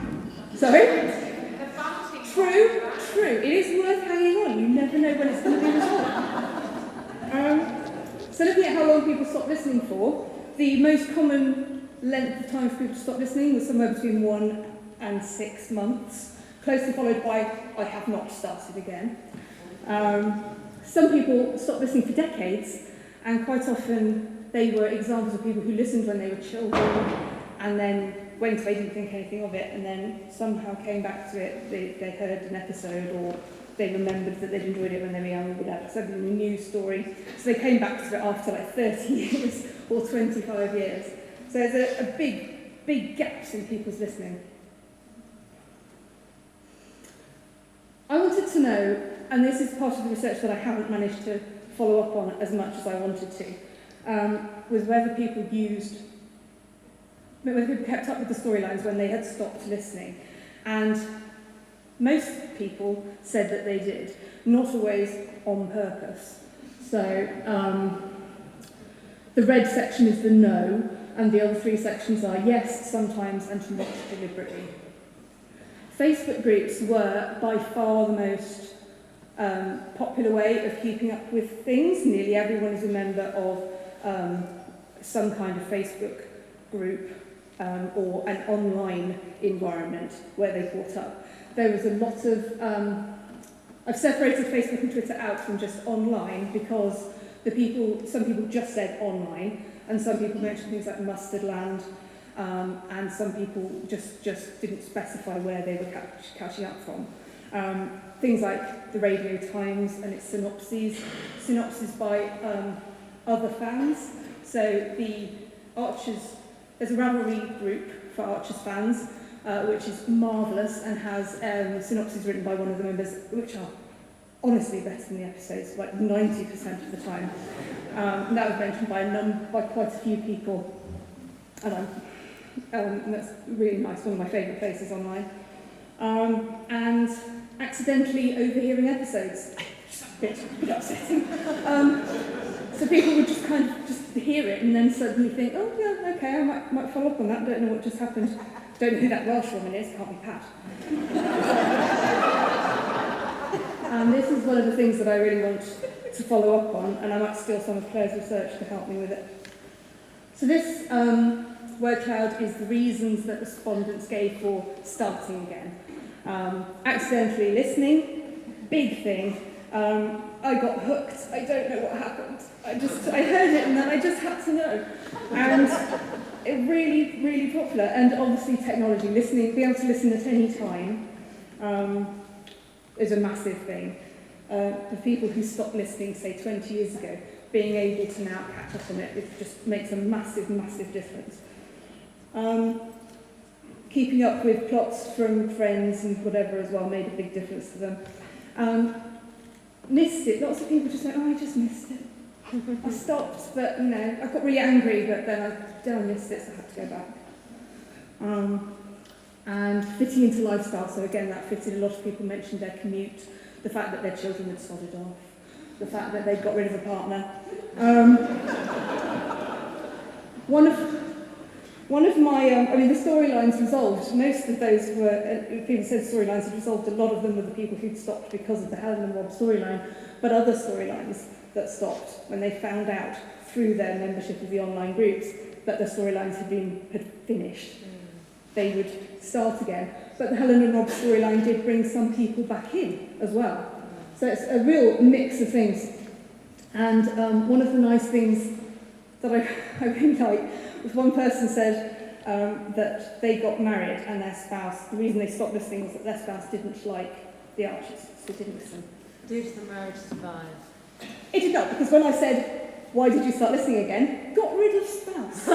Speaker 2: Sorry?
Speaker 3: The bunting.
Speaker 2: True. It is worth hanging on. You never know when it's going to be resolved. So looking at how long people stop listening for, the most common length of time for people to stop listening was somewhere between 1 and 6 months, closely followed by I have not started again. Some people stopped listening for decades, and quite often they were examples of people who listened when they were children and then went away, didn't think anything of it, and then somehow came back to it. They heard an episode, or they remembered that they'd enjoyed it when they were young, or would have something in a news story. So they came back to it after like 30 years or 25 years. So there's a big gaps in people's listening. I wanted to know, and this is part of the research that I haven't managed to follow up on as much as I wanted to, was whether people kept up with the storylines when they had stopped listening. And most people said that they did, not always on purpose. So the red section is the no, and the other three sections are yes, sometimes, and not deliberately. Facebook groups were by far the most popular way of keeping up with things. Nearly everyone is a member of some kind of Facebook group or an online environment where they caught up. There was a lot of... I've separated Facebook and Twitter out from just online because some people just said online, and some people mentioned things like Mustardland, and some people just didn't specify where they were catching up from. Things like the Radio Times and its synopses by other fans. So the Archers, there's a Ravelry group for Archers fans, which is marvellous and has synopses written by one of the members, which are honestly better than the episodes, like 90% of the time. And that was mentioned by quite a few people, and that's really nice, one of my favourite places online. And accidentally overhearing episodes, a bit upsetting. So people would just kind of just hear it and then suddenly think, oh yeah, okay, I might follow up on that, don't know what just happened, don't know who that Welsh woman is, can't be Pat. And this is one of the things that I really want to follow up on, and I might steal some of Claire's research to help me with it. So this word cloud is the reasons that respondents gave for starting again. Accidentally listening, big thing. I got hooked. I don't know what happened. I heard it and then I just had to know. And it really, really popular. And obviously technology, being able to listen at any time is a massive thing. For people who stopped listening, say 20 years ago, being able to now catch up on it just makes a massive, massive difference. Keeping up with plots from friends and whatever as well made a big difference to them. Missed it. Lots of people just went, oh, I just missed it. I stopped, but I got really angry, but then I missed it, so I had to go back. And fitting into lifestyle, so again, that fitted. A lot of people mentioned their commute, the fact that their children had sodded off, the fact that they'd got rid of a partner. One of my, the storylines resolved. Most of those were, people said storylines had resolved. A lot of them were the people who'd stopped because of the Helen and Rob storyline, but other storylines that stopped when they found out through their membership of the online groups that the storylines had finished. They would start again. But the Helen and Rob storyline did bring some people back in as well. So it's a real mix of things. And one of the nice things that I really like was one person said that they got married and their spouse, the reason they stopped listening was that their spouse didn't like the Archers, so they didn't listen.
Speaker 3: Did the marriage survive?
Speaker 2: It did not, because when I said, why did you start listening again? Got rid of spouse.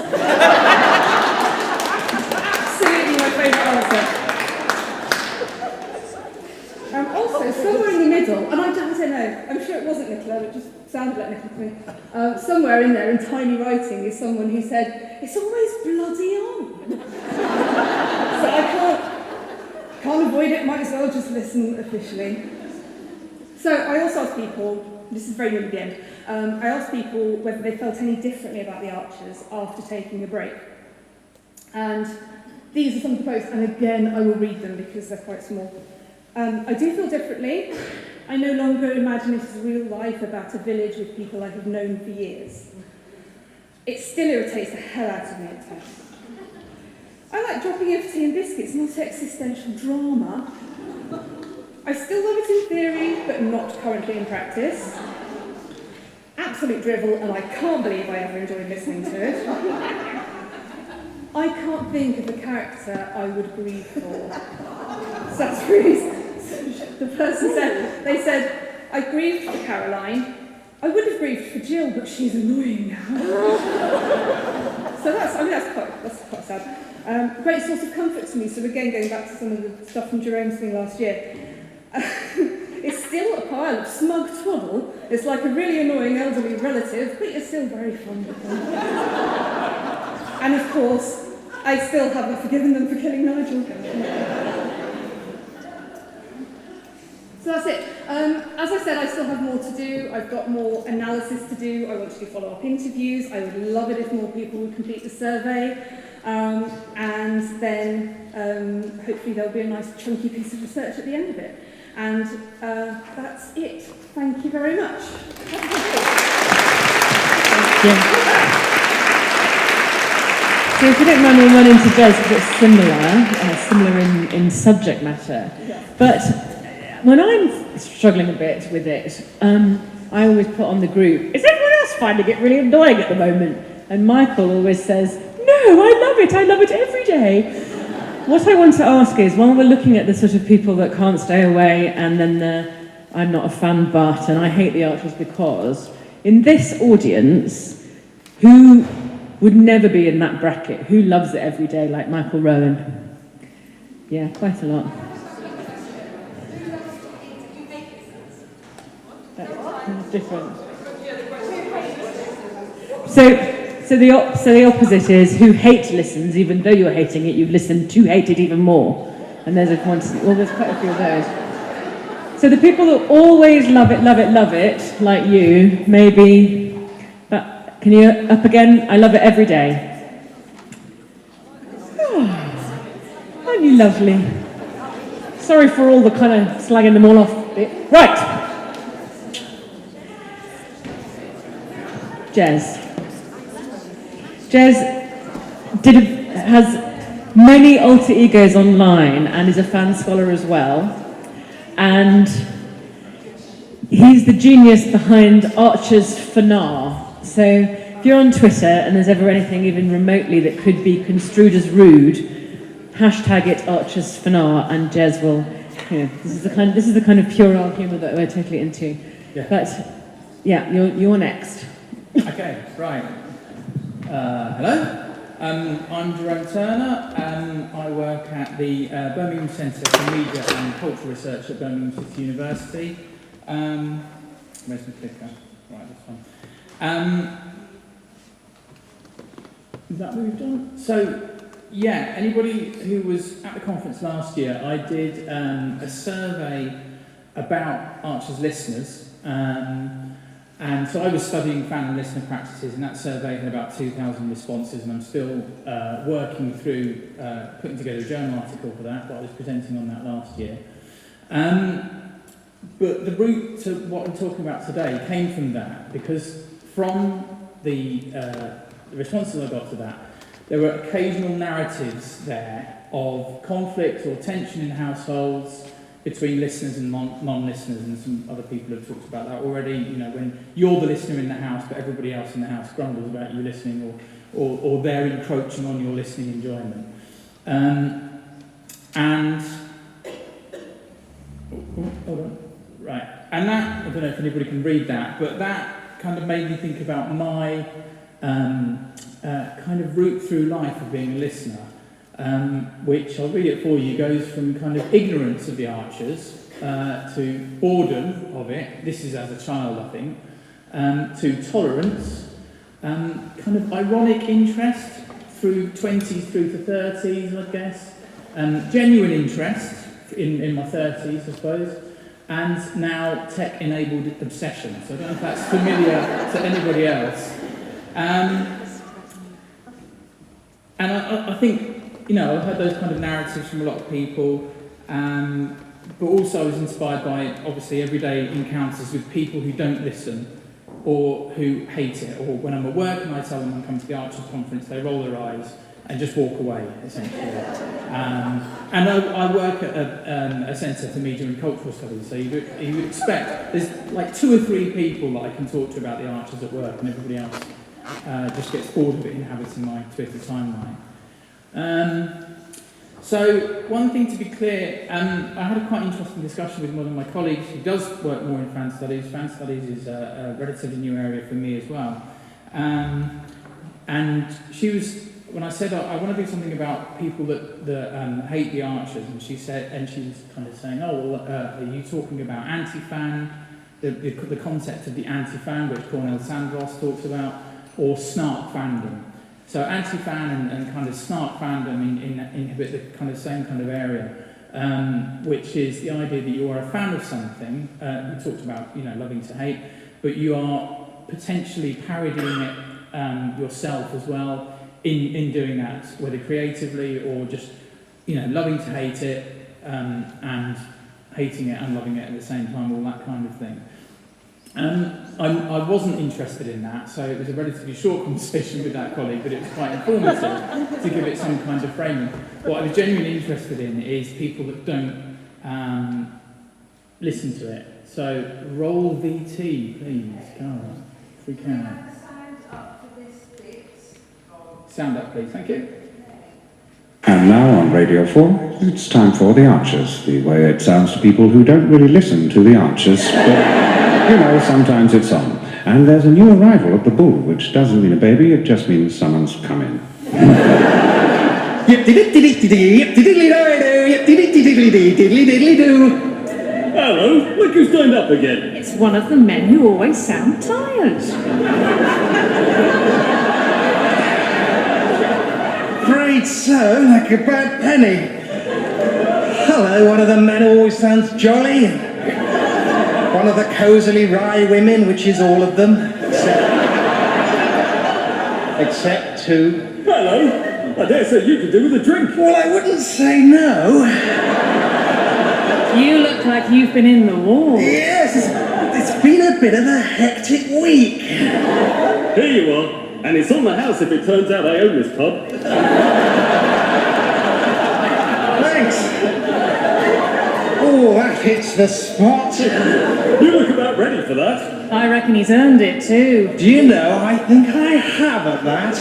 Speaker 2: Absolutely my favourite answer. Also, somewhere in the middle, and I don't know, I'm sure it wasn't Nicola, it just sounded like Nicola to me. Somewhere in there, in tiny writing, is someone who said, it's always bloody on. So I can't avoid it, might as well just listen officially. So I also asked people, this is very near the end, I asked people whether they felt any differently about the Archers after taking a break. And these are some of the posts, and again, I will read them because they're quite small. I do feel differently. I no longer imagine it as real life about a village with people I have known for years. It still irritates the hell out of me at times. I like dropping in for tea and biscuits, not existential drama. I still love it in theory, but not currently in practice. Absolute drivel, and I can't believe I ever enjoyed listening to it. I can't think of a character I would grieve for. So that's really... The person said, they said, I grieved for Caroline. I would have grieved for Jill, but she's annoying now.
Speaker 3: So that's quite sad. Great source of comfort to me. So again, going back to some of the stuff from Jerome's thing last year, it's still a pile of smug twaddle. It's like a really annoying elderly relative, but you're still very fond of them. And of course, I still haven't forgiven them for killing Nigel. So that's it. As I said, I still have more to do. I've got more analysis to do. I want to do follow-up interviews. I would love it if more people would complete the survey. And then hopefully there'll be a nice chunky piece of research at the end of it. And that's it. Thank you very much.
Speaker 1: So if you don't mind, we'll run into Jez because it's similar in subject matter.
Speaker 3: Yeah.
Speaker 1: But when I'm struggling a bit with it, I always put on the group, is everyone else finding it really annoying at the moment? And Michael always says, no, I love it every day. What I want to ask is, while we're looking at the sort of people that can't stay away and then the I'm not a fan but and I hate the Archers because, in this audience, who would never be in that bracket? Who loves it every day like Michael Rowan? Yeah, quite a lot. That's different. So the opposite is who hate listens, even though you're hating it, you listen to hate it even more. And there's there's quite a few of those. So the people that always love it, like you, maybe, but can you up again? I love it every day. Oh, aren't you lovely? Sorry for all the kind of slagging them all off bit. Right. Jez has many alter egos online and is a fan scholar as well. And he's the genius behind Archers Fanar. So if you're on Twitter and there's ever anything even remotely that could be construed as rude, hashtag it Archers Fanar and Jez will, this is the kind of puerile humour that we're totally into.
Speaker 6: Yeah.
Speaker 1: But yeah, you're next.
Speaker 6: Okay, right. Hello, I'm Jerome Turner. I work at the Birmingham Centre for Media and Cultural Research at Birmingham City University. Where's my clicker? Right, that's fine. Is that moved on? So, yeah, anybody who was at the conference last year, I did a survey about Archers listeners. And so I was studying fan and listener practices, and that survey had about 2,000 responses, and I'm still working through putting together a journal article for that, but I was presenting on that last year. But the route to what I'm talking about today came from that, because from the responses I got to that, there were occasional narratives there of conflict or tension in households, between listeners and non-listeners, and some other people have talked about that already. When you're the listener in the house, but everybody else in the house grumbles about you listening, or they're encroaching on your listening enjoyment. Hold on. Right. And that, I don't know if anybody can read that, but that kind of made me think about my kind of route through life of being a listener. Which, I'll read it for you, goes from kind of ignorance of the Archers to boredom of it, this is as a child I think, to tolerance, kind of ironic interest through 20s through to 30s I guess, genuine interest in my 30s I suppose, and now tech-enabled obsession, so I don't know if that's familiar to anybody else. And I think, I've heard those kind of narratives from a lot of people, but also I was inspired by, obviously, everyday encounters with people who don't listen or who hate it. Or when I'm at work and I tell them I'm coming to the Archers conference, they roll their eyes and just walk away, essentially. And I work at a centre for media and cultural studies, so you would expect there's like 2 or 3 people that I can talk to about the Archers at work, and everybody else just gets bored of it inhabiting my Twitter timeline. So one thing to be clear, I had a quite interesting discussion with one of my colleagues who does work more in fan studies. Fan studies is a relatively new area for me as well. And And she was, when I said I want to do something about people that hate the Archers, and she was kind of saying, oh, well, are you talking about anti-fan, the concept of the anti-fan, which Cornel Sandros talks about, or snark fandom? So anti-fan and kind of snark fandom inhibit the kind of same kind of area, which is the idea that you are a fan of something. We talked about, loving to hate, but you are potentially parodying it yourself as well in doing that, whether creatively or just, loving to hate it and hating it and loving it at the same time, all that kind of thing. I wasn't interested in that, so it was a relatively short conversation with that colleague, but it was quite informative to give it some kind of framing. What I was genuinely interested in is people that don't listen to it. So roll VT, please, Cara, if we can. Sound up, please, thank you.
Speaker 7: And now on Radio 4, it's time for The Archers, the way it sounds to people who don't really listen to The Archers, but, sometimes it's on. And there's a new arrival at the Bull, which doesn't mean a baby, it just means someone's come in.
Speaker 8: Hello, look who's turned up again.
Speaker 1: It's one of the men who always sound tired.
Speaker 9: Afraid so, like a bad penny. Hello, one of the men who always sounds jolly. One of the cosily wry women, which is all of them, except two.
Speaker 8: Hello, I dare say you could do with a drink.
Speaker 9: Well, I wouldn't say no.
Speaker 1: You look like you've been in the war.
Speaker 9: Yes, it's been a bit of a hectic week.
Speaker 8: Here you are. And it's on the house if it turns out I own this pub.
Speaker 9: Thanks. Oh, that hits the spot.
Speaker 8: You look about ready for that.
Speaker 1: I reckon he's earned it too.
Speaker 9: Do you know, I think I have at that.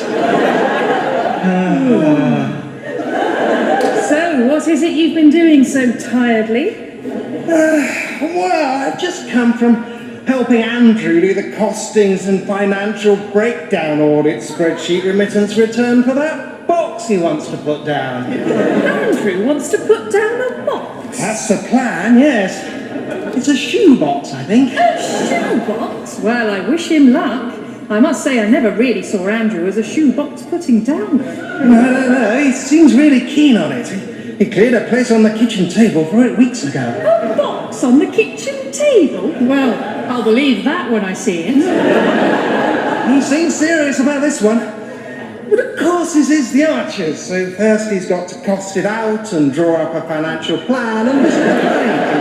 Speaker 1: So, what is it you've been doing so tiredly?
Speaker 9: Well, I've just come from helping Andrew do the costings and financial breakdown audit spreadsheet remittance return for that box he wants to put down.
Speaker 1: Andrew wants to put down a box.
Speaker 9: That's the plan, yes. It's a shoe box, I think.
Speaker 1: A shoe box? Well, I wish him luck. I must say I never really saw Andrew as a shoe box putting down.
Speaker 9: No, he seems really keen on it. He cleared a place on the kitchen table for it weeks ago.
Speaker 1: A box on the kitchen table? Well, I'll believe that when I see it.
Speaker 9: He seems serious about this one. But of course this is the Archers, so first he's got to cost it out and draw up a financial plan and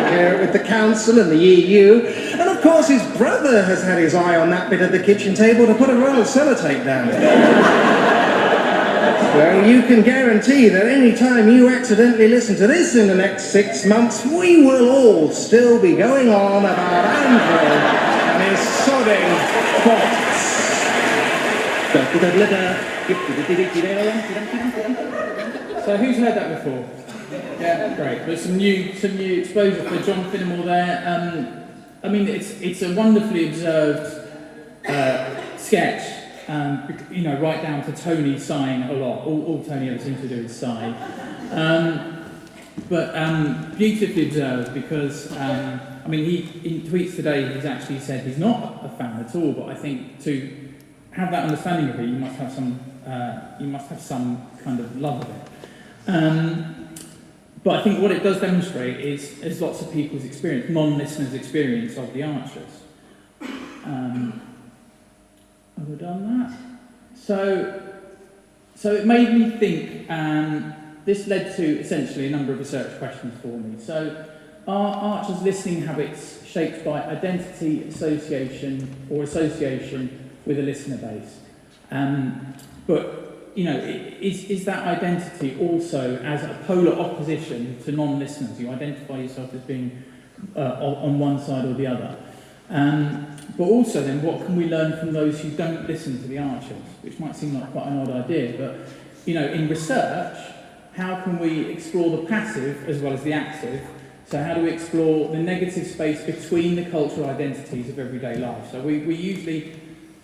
Speaker 9: clear it with the council and the EU. And of course his brother has had his eye on that bit of the kitchen table to put a roll of sellotape down. So you can guarantee that any time you accidentally listen to this in the next 6 months, we will all still be going on about Andrew and his sodding box.
Speaker 6: So who's heard that before? Yeah, great. There's some new exposure for John Finnemore there. It's a wonderfully observed sketch. Right down to Tony sighing a lot. All Tony ever seems to do is sigh. But beautifully observed because, he in tweets today he's actually said he's not a fan at all, but I think to have that understanding of it, you must have some kind of love of it. But I think what it does demonstrate is lots of people's experience, non-listeners' experience of the Archers. Have we done that? So it made me think, this led to essentially a number of research questions for me. So are Archers' listening habits shaped by identity, association with a listener base? Is that identity also as a polar opposition to non-listeners? You identify yourself as being on one side or the other. But also then, what can we learn from those who don't listen to the Archers? Which might seem like quite an odd idea, but in research, how can we explore the passive as well as the active? So how do we explore the negative space between the cultural identities of everyday life? So we usually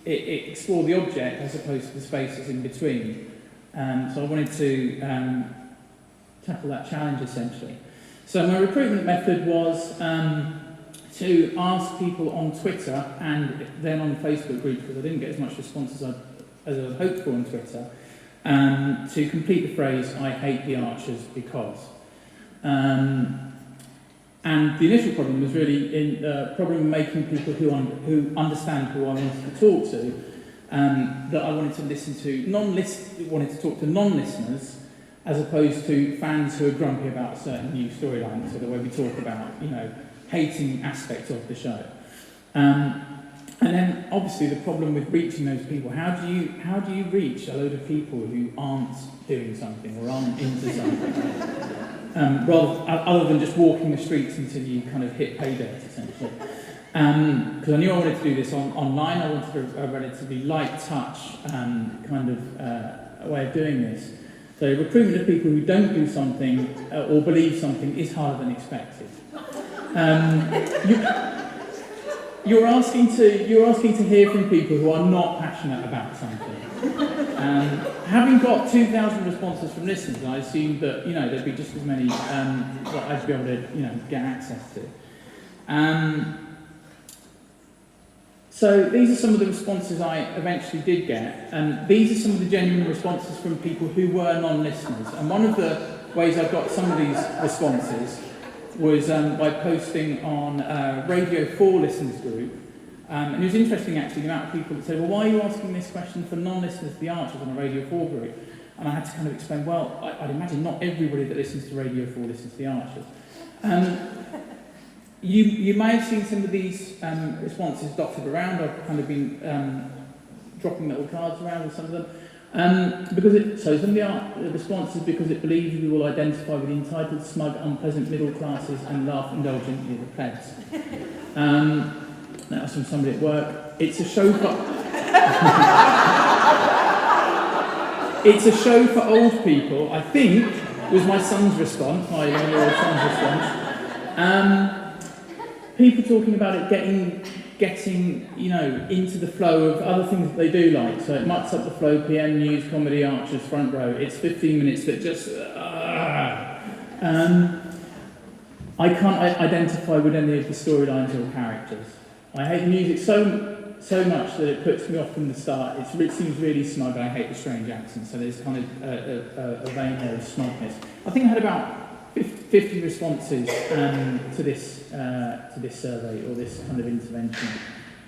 Speaker 6: explore the object as opposed to the spaces in between. So I wanted to tackle that challenge essentially. So my recruitment method was to ask people on Twitter and then on Facebook groups, because I didn't get as much response as I hoped for on Twitter, to complete the phrase, "I hate the Archers because." And the initial problem was really in problem making people who understand who I wanted to talk to, that I wanted to listen to wanted to talk to non-listeners, as opposed to fans who are grumpy about a certain new storyline, so the way we talk about, hating aspects of the show. And then obviously the problem with reaching those people, how do you reach a load of people who aren't doing something or aren't into something? Other than just walking the streets until you kind of hit pay dirt, essentially. Because I knew I wanted to do this online. I wanted a relatively light touch kind of way of doing this. So recruitment of people who don't do something or believe something is harder than expected. You're asking to hear from people who are not passionate about something. Having got 2,000 responses from listeners, I assumed that there'd be just as many that I'd be able to get access to. So these are some of the responses I eventually did get, and these are some of the genuine responses from people who were non-listeners. And one of the ways I got some of these responses was by posting on Radio 4 listeners group. And it was interesting actually the amount of people that said, well, why are you asking this question for non-listeners to the Archers on a Radio 4 group? And I had to kind of explain, well, I'd imagine not everybody that listens to Radio 4 listens to the Archers. You may have seen some of these responses dotted around. I've kind of been dropping little cards around with some of them. So some of the responses because it believes we will identify with the entitled, smug, unpleasant middle classes and laugh indulgently at the plebs. That was from somebody at work. It's a show for... It's a show for old people, I think, was my son's response, my 11-year-old son's response. People talking about it getting into the flow of other things that they do like. So it mucks up the flow, PM News, Comedy, Archers, Front Row. It's 15 minutes that just... I can't identify with any of the storylines or characters. I hate the music so much that it puts me off from the start. It seems really smug. I hate the strange accent, so there's kind of a vein there of smugness. I think I had about 50 responses to this survey or this kind of intervention,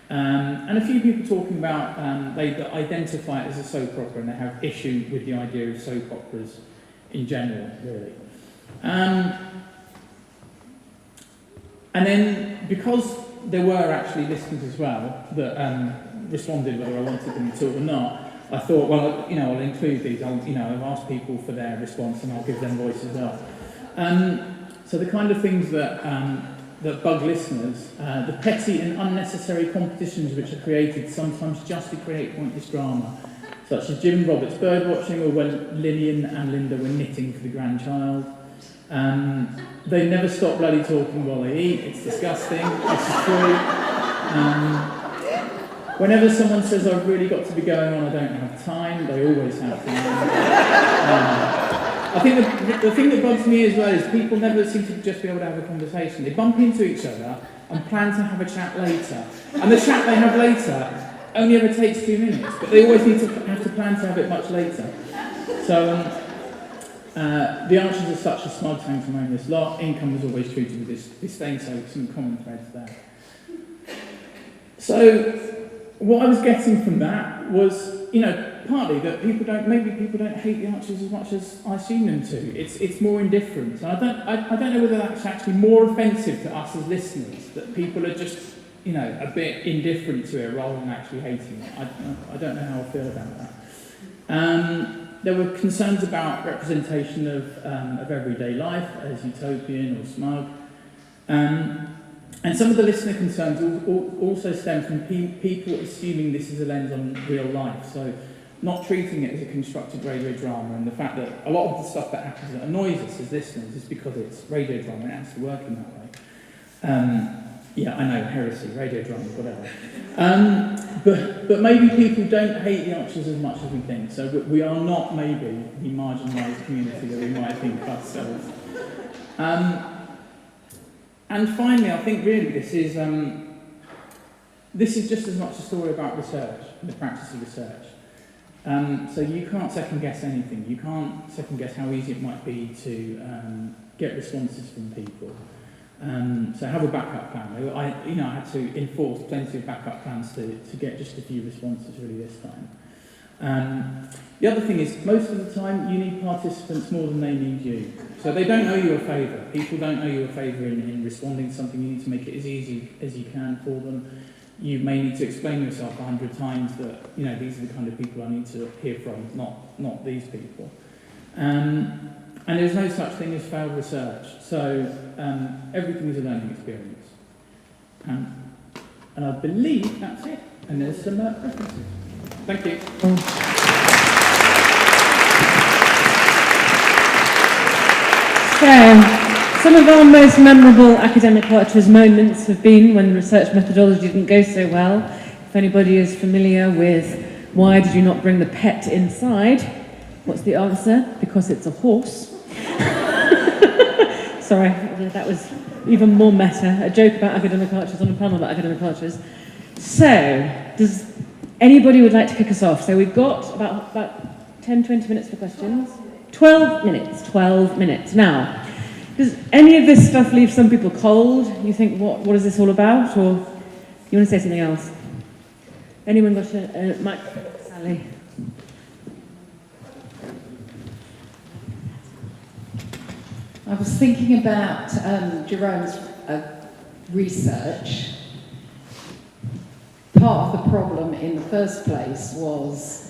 Speaker 6: and a few people talking about they identify it as a soap opera and they have issue with the idea of soap operas in general, really. And then because there were actually listeners as well that responded whether I wanted them to or not, I thought, well, I'll include these. I've asked people for their response and I'll give them voice as well. So the kind of things that bug listeners, the petty and unnecessary competitions which are created sometimes just to create pointless drama, such as Jim and Robert's birdwatching or when Lillian and Linda were knitting for the grandchild. They never stop bloody talking while they eat. It's disgusting. This is true. Whenever someone says I've really got to be going on, I don't have time, they always have time. I think the thing that bugs me as well is people never seem to just be able to have a conversation. They bump into each other and plan to have a chat later. And the chat they have later only ever takes 2 minutes, but they always need to have to plan to have it much later. So the Archers are such a smug, sanctimonious lot. Income was always treated with this disdain, so some common threads there. So what I was getting from that was, partly that people don't hate the Archers as much as I assume them to. It's more indifference. And I don't know whether that's actually more offensive to us as listeners, that people are just, a bit indifferent to it rather than actually hating it. I don't know how I feel about that. There were concerns about representation of everyday life as utopian or smug. And some of the listener concerns also stem from people assuming this is a lens on real life, so not treating it as a constructed radio drama, and the fact that a lot of the stuff that happens that annoys us as listeners is because it's radio drama and it has to work in that way. Yeah, I know, heresy, radio drama, whatever. But maybe people don't hate the Archers as much as we think. So we are not maybe the marginalised community that we might think ourselves. And finally, I think really this is just as much a story about research and the practice of research. So you can't second guess anything. You can't second guess how easy it might be to get responses from people. So have a backup plan. I had to enforce plenty of backup plans to get just a few responses really this time. The other thing is, most of the time you need participants more than they need you. So they don't know you a favour. People don't know you a favour in responding to something. You need to make it as easy as you can for them. You may need to explain yourself 100 times that, these are the kind of people I need to hear from, not these people. And there's no such thing as failed research. So everything is a learning experience. And I believe that's it. And there's some references. Thank you.
Speaker 1: So, some of our most memorable academic Archers moments have been when the research methodology didn't go so well. If anybody is familiar with why did you not bring the pet inside, what's the answer? Because it's a horse. Sorry, that was even more meta. A joke about academic Archers on a panel about academic Archers. So, does anybody would like to kick us off? So we've got about 10, 20 minutes for questions. 12 minutes. Now, does any of this stuff leave some people cold? You think, what is this all about? Or you want to say something else? Anyone got a mic? Sally.
Speaker 10: I was thinking about Jerome's research. Part of the problem in the first place was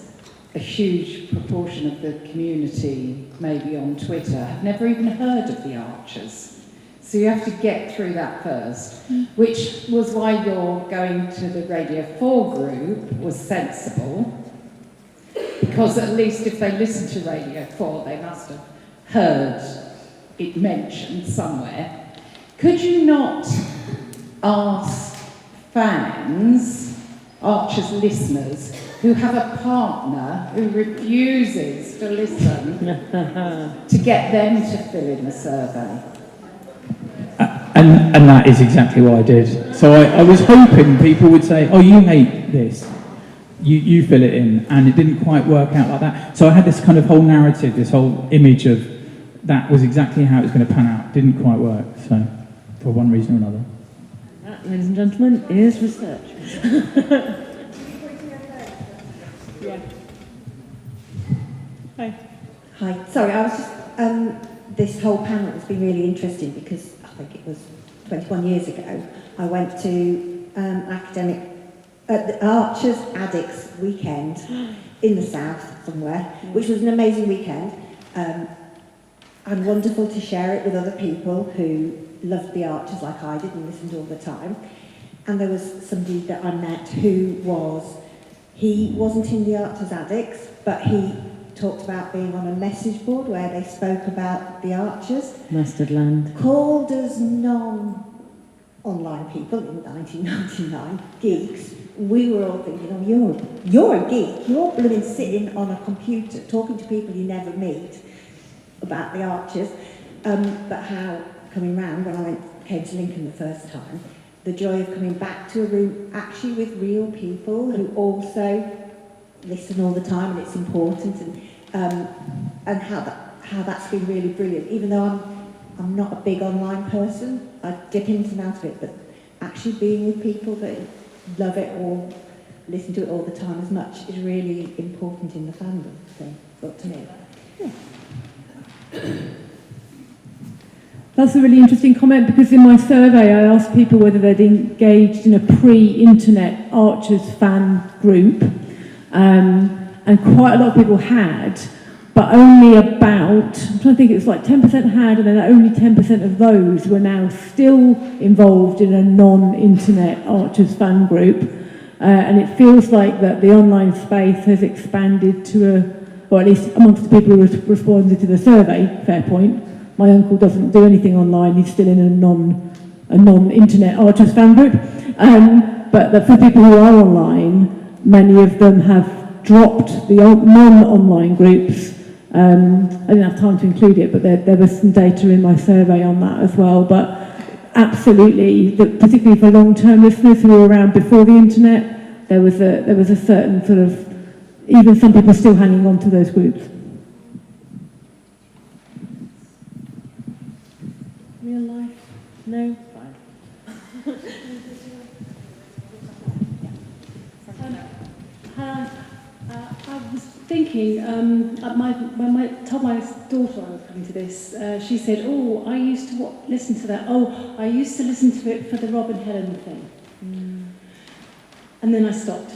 Speaker 10: a huge proportion of the community, maybe on Twitter, have never even heard of the Archers. So you have to get through that first, which was why your going to the Radio 4 group was sensible, because at least if they listened to Radio 4, they must have heard it mentioned somewhere. Could you not ask fans, Archers listeners, who have a partner who refuses to listen, to get them to fill in the survey?
Speaker 6: And that is exactly what I did. So I was hoping people would say, oh, you hate this. You fill it in. And it didn't quite work out like that. So I had this kind of whole narrative, this whole image of that was exactly how it was going to pan out. Didn't quite work, so for one reason or another.
Speaker 1: That, ladies and gentlemen, is research. Yeah.
Speaker 11: Hi. Sorry, I was just, this whole panel has been really interesting because I think it was 21 years ago, I went to the Archers Addicts weekend in the south somewhere, which was an amazing weekend. And wonderful to share it with other people who loved the Archers like I did and listened all the time. And there was somebody that I met he wasn't in the Archers Addicts, but he talked about being on a message board where they spoke about the Archers.
Speaker 1: Mustard land.
Speaker 11: Called us non-online people in 1999, geeks. We were all thinking, oh, you're a geek. You're blooming sitting on a computer talking to people you never meet about the Archers, but how coming round when I came to Lincoln the first time, the joy of coming back to a room actually with real people who also listen all the time, and it's important, and how that's been really brilliant. Even though I'm not a big online person, I dip into and out of it, but actually being with people that love it or listen to it all the time as much is really important in the fandom. So, got to me. Yeah.
Speaker 2: That's a really interesting comment, because in my survey I asked people whether they'd engaged in a pre-internet Archers fan group, and quite a lot of people had, but only about, I'm trying to think, it was like 10% had, and then only 10% of those were now still involved in a non-internet Archers fan group, and it feels like that the online space has expanded to or at least amongst the people who responded to the survey, fair point. My uncle doesn't do anything online, he's still in a a non-internet Archers fan group, but that for people who are online, many of them have dropped the non-online groups. I didn't have time to include it, but there was some data in my survey on that as well. But absolutely, particularly for long-term listeners who were around before the internet, there was a certain sort of, even some people still hanging on to those groups.
Speaker 1: Real life? No? Fine.
Speaker 12: I was thinking, when I told my daughter I was coming to this, she said, "Oh, I used to listen to that. Oh, I used to listen to it for the Rob and Helen thing." And then I stopped.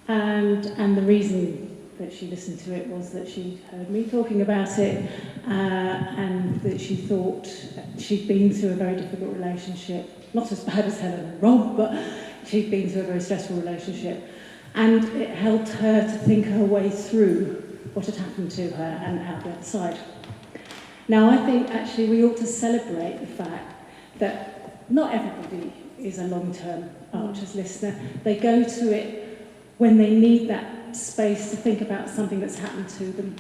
Speaker 12: And the reason that she listened to it was that she'd heard me talking about it, and that she thought she'd been through a very difficult relationship, not as bad as Helen and Rob, but she'd been through a very stressful relationship. And it helped her to think her way through what had happened to her and out the other side. Now, I think actually we ought to celebrate the fact that not everybody is a long-term Archers listener. They go to it when they need that space to think about something that's happened to them.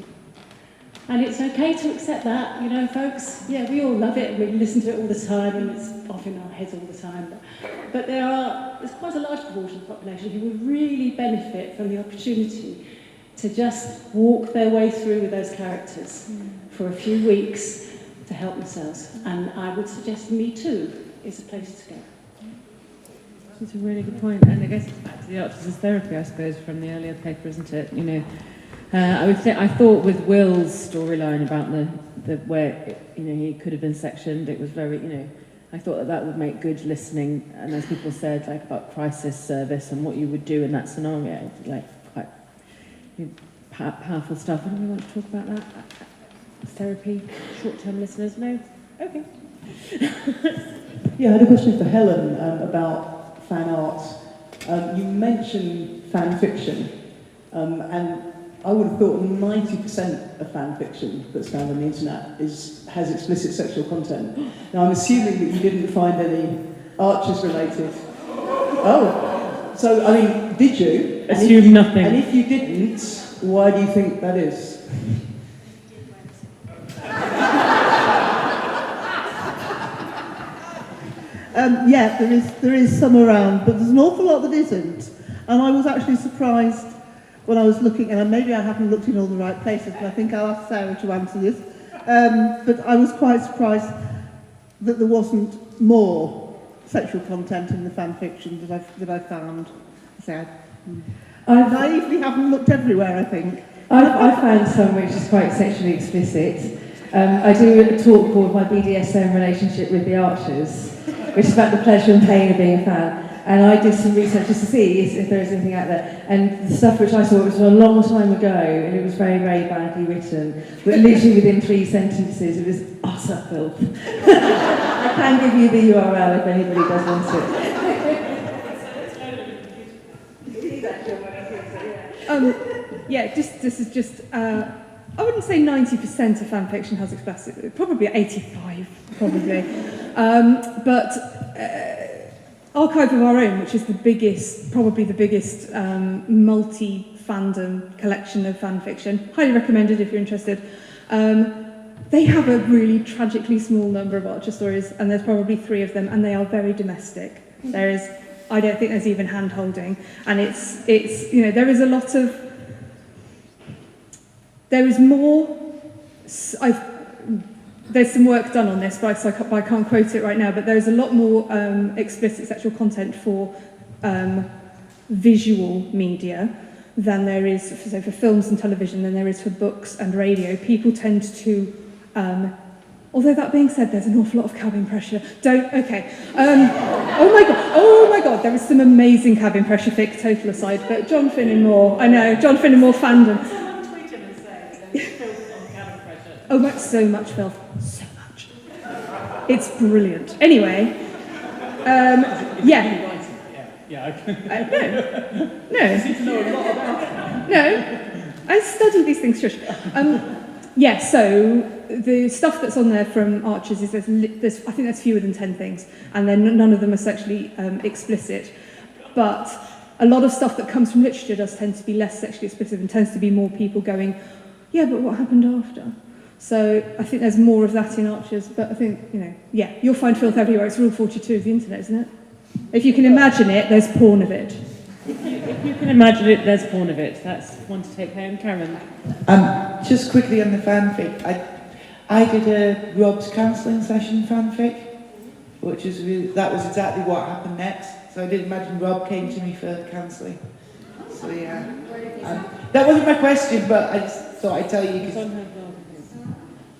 Speaker 12: And it's okay to accept that, you know, folks. Yeah, we all love it and we listen to it all the time and it's off in our heads all the time. But there's quite a large proportion of the population who would really benefit from the opportunity to just walk their way through with those characters for a few weeks to help themselves. And I would suggest Me Too is a place to go.
Speaker 1: That's a really good point, and I guess it's back to the Archers as therapy, I suppose, from the earlier paper, isn't it? You know, I would say I thought with Will's storyline about the where he could have been sectioned, it was very I thought that would make good listening, and as people said, like about crisis service and what you would do in that scenario, like quite powerful stuff. Anyone want to talk about that? Therapy, short-term listeners? No? Okay.
Speaker 13: Yeah, I had a question for Helen about fan art. You mentioned fan fiction, and I would have thought 90% of fan fiction that's found on the internet has explicit sexual content. Now, I'm assuming that you didn't find any Archers related. Oh, so I mean, did you?
Speaker 1: Assume nothing.
Speaker 13: And if you didn't, why do you think that is?
Speaker 4: Yeah, there is some around, but there's an awful lot that isn't. And I was actually surprised when I was looking, and maybe I haven't looked in all the right places, but I think I'll ask Sarah to answer this. But I was quite surprised that there wasn't more sexual content in the fan fiction that I found. I naively haven't looked everywhere, I think.
Speaker 14: I found some which is quite sexually explicit. I do a talk called My BDSM Relationship with the Archers, which is about the pleasure and pain of being a fan. And I did some research just to see if there is anything out there. And the stuff which I saw was a long time ago, and it was very, very badly written. But literally within 3 sentences, it was utter filth. I can give you the URL if anybody does want it.
Speaker 3: Yeah, this is just, I wouldn't say 90% of fan fiction has explicit, probably 85, probably. Archive of Our Own, which is probably the biggest multi-fandom collection of fan fiction, highly recommended if you're interested. They have a really tragically small number of Archer stories, and there's probably 3 of them, and they are very domestic. I don't think there's even hand-holding, and it's there is a lot of. There is more. There's some work done on this, but I can't quote it right now. But there's a lot more explicit sexual content for visual media than there is for films and television than there is for books and radio. People tend to. Although that being said, there's an awful lot of cabin pressure. Oh my God, there is some amazing cabin pressure fic, total aside, but John Finnemore, I know, John Finnemore fandom. Oh, so much filth, so much. It's brilliant. Anyway, yeah. No. I study these things, shush. Yes, so the stuff that's on there from Archers is there's I think there's fewer than 10 things, and then none of them are sexually explicit. But a lot of stuff that comes from literature does tend to be less sexually explicit and tends to be more people going, yeah, but what happened after? So I think there's more of that in Archers, but I think, yeah, you'll find filth everywhere. It's Rule 42 of the internet, isn't it? If you can imagine it, there's porn of it.
Speaker 1: If you can imagine it, there's porn of it. That's one to take home. Karen?
Speaker 15: Just quickly on the fanfic. I did a Rob's counselling session fanfic, which is that was exactly what happened next. So I did imagine Rob came to me for counselling. So yeah. That wasn't my question, but I just thought I'd tell you.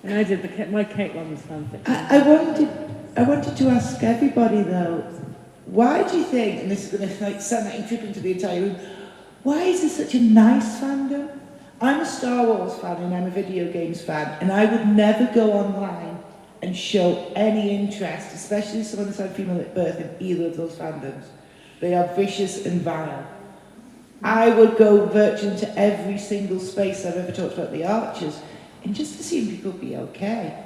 Speaker 1: And I did my Kate Lum's fanfic.
Speaker 15: I wanted to ask everybody though, why do you think, and this is going to send that trip into the entire room, why is this such a nice fandom? I'm a Star Wars fan and I'm a video games fan, and I would never go online and show any interest, especially someone that's had female at birth, in either of those fandoms. They are vicious and vile. I would go virtually into every single space I've ever talked about the Archers, and just assume people would be okay.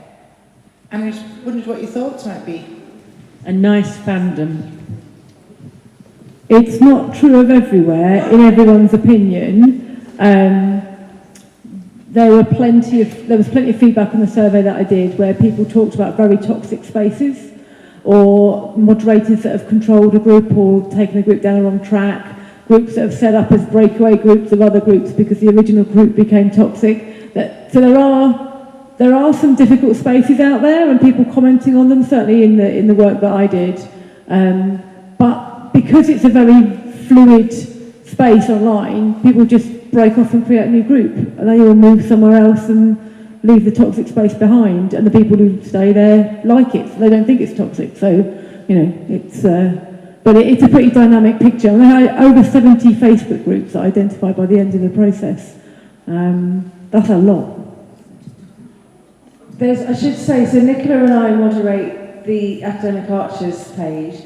Speaker 15: And I just wondered what your thoughts might be.
Speaker 1: A nice fandom.
Speaker 2: It's not true of everywhere, in everyone's opinion. There was plenty of feedback on the survey that I did where people talked about very toxic spaces, or moderators that have controlled a group or taken a group down a wrong track, groups that have set up as breakaway groups of other groups because the original group became toxic. So there are some difficult spaces out there, and people commenting on them, certainly in the work that I did. But because it's a very fluid space online, people just break off and create a new group, and they all move somewhere else and leave the toxic space behind, and the people who stay there like it, so they don't think it's toxic. So, it's but it's a pretty dynamic picture. And there are over 70 Facebook groups identified by the end of the process. That's a lot.
Speaker 14: I should say, so Nicola and I moderate the Academic Archers page,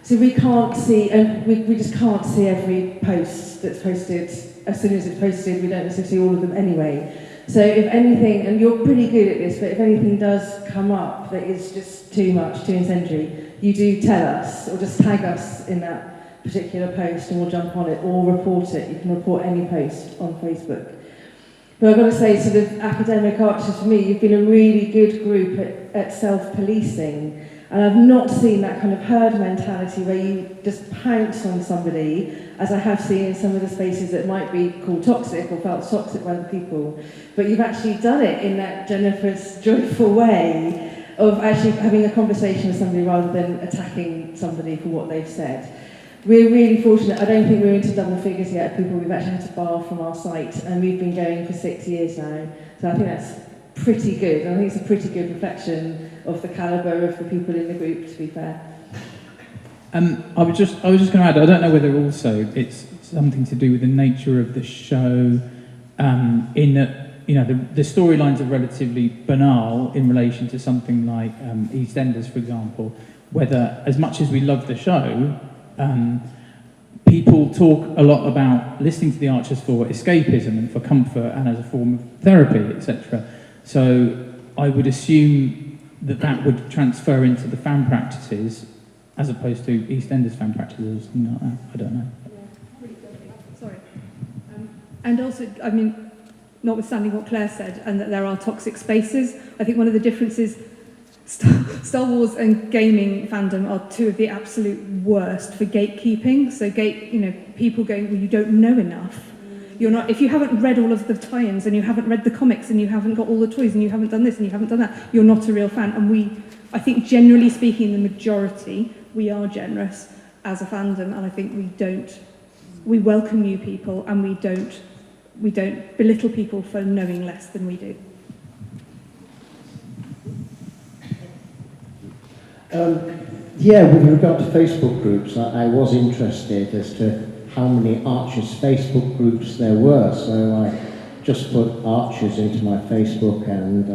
Speaker 14: so we can't see, and we just can't see every post that's posted. As soon as it's posted, we don't necessarily see all of them anyway. So if anything, and you're pretty good at this, but if anything does come up that is just too much, too incendiary, you do tell us, or just tag us in that particular post and we'll jump on it, or report it. You can report any post on Facebook. But I've got to say, sort of Academic Archers, for me, you've been a really good group at self-policing. And I've not seen that kind of herd mentality where you just pounce on somebody, as I have seen in some of the spaces that might be called toxic or felt toxic by the people. But you've actually done it in that generous, joyful way of actually having a conversation with somebody rather than attacking somebody for what they've said. We're really fortunate. I don't think we're into double figures yet, people we've actually had to bar from our site, and we've been going for 6 years now. So I think that's pretty good. I think it's a pretty good reflection of the calibre of the people in the group, to be fair.
Speaker 6: I was just going to add, I don't know whether also it's something to do with the nature of the show, in that, the storylines are relatively banal in relation to something like EastEnders, for example, whether, as much as we love the show, people talk a lot about listening to the Archers for escapism and for comfort and as a form of therapy, etc. So I would assume that would transfer into the fan practices as opposed to EastEnders fan practices or something like that. I don't know.
Speaker 3: Sorry. And also, notwithstanding what Claire said, and that there are toxic spaces, I think one of the differences, Star Wars and gaming fandom are two of the absolute worst for gatekeeping. So people going, well, you don't know enough. You're not, if you haven't read all of the tie-ins and you haven't read the comics and you haven't got all the toys and you haven't done this and you haven't done that, you're not a real fan. And I think generally speaking, the majority, we are generous as a fandom, and I think we welcome new people, and we don't belittle people for knowing less than we do.
Speaker 16: With regard to Facebook groups, I was interested as to how many Archers Facebook groups there were, so I just put Archers into my Facebook and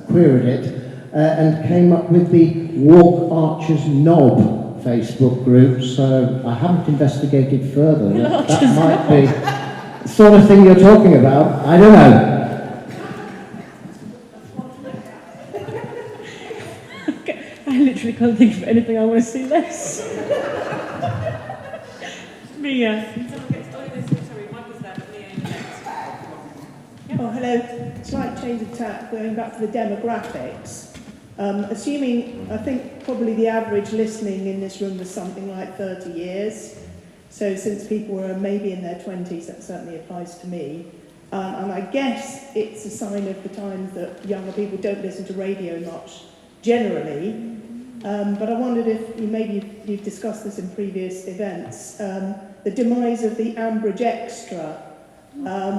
Speaker 16: queried it, and came up with the Walk Archers Knob Facebook group, so I haven't investigated further. That might be the sort of thing you're talking about. I don't know.
Speaker 1: I literally can't think of anything I want to see less. Mia.
Speaker 13: Oh, hello. Slight change of tack, going back to the demographics. Assuming, I think probably the average listening in this room was something like 30 years. So since people were maybe in their 20s, that certainly applies to me. And I guess it's a sign of the times that younger people don't listen to radio much, generally. But I wondered if you've discussed this in previous events, the demise of the Ambridge Extra,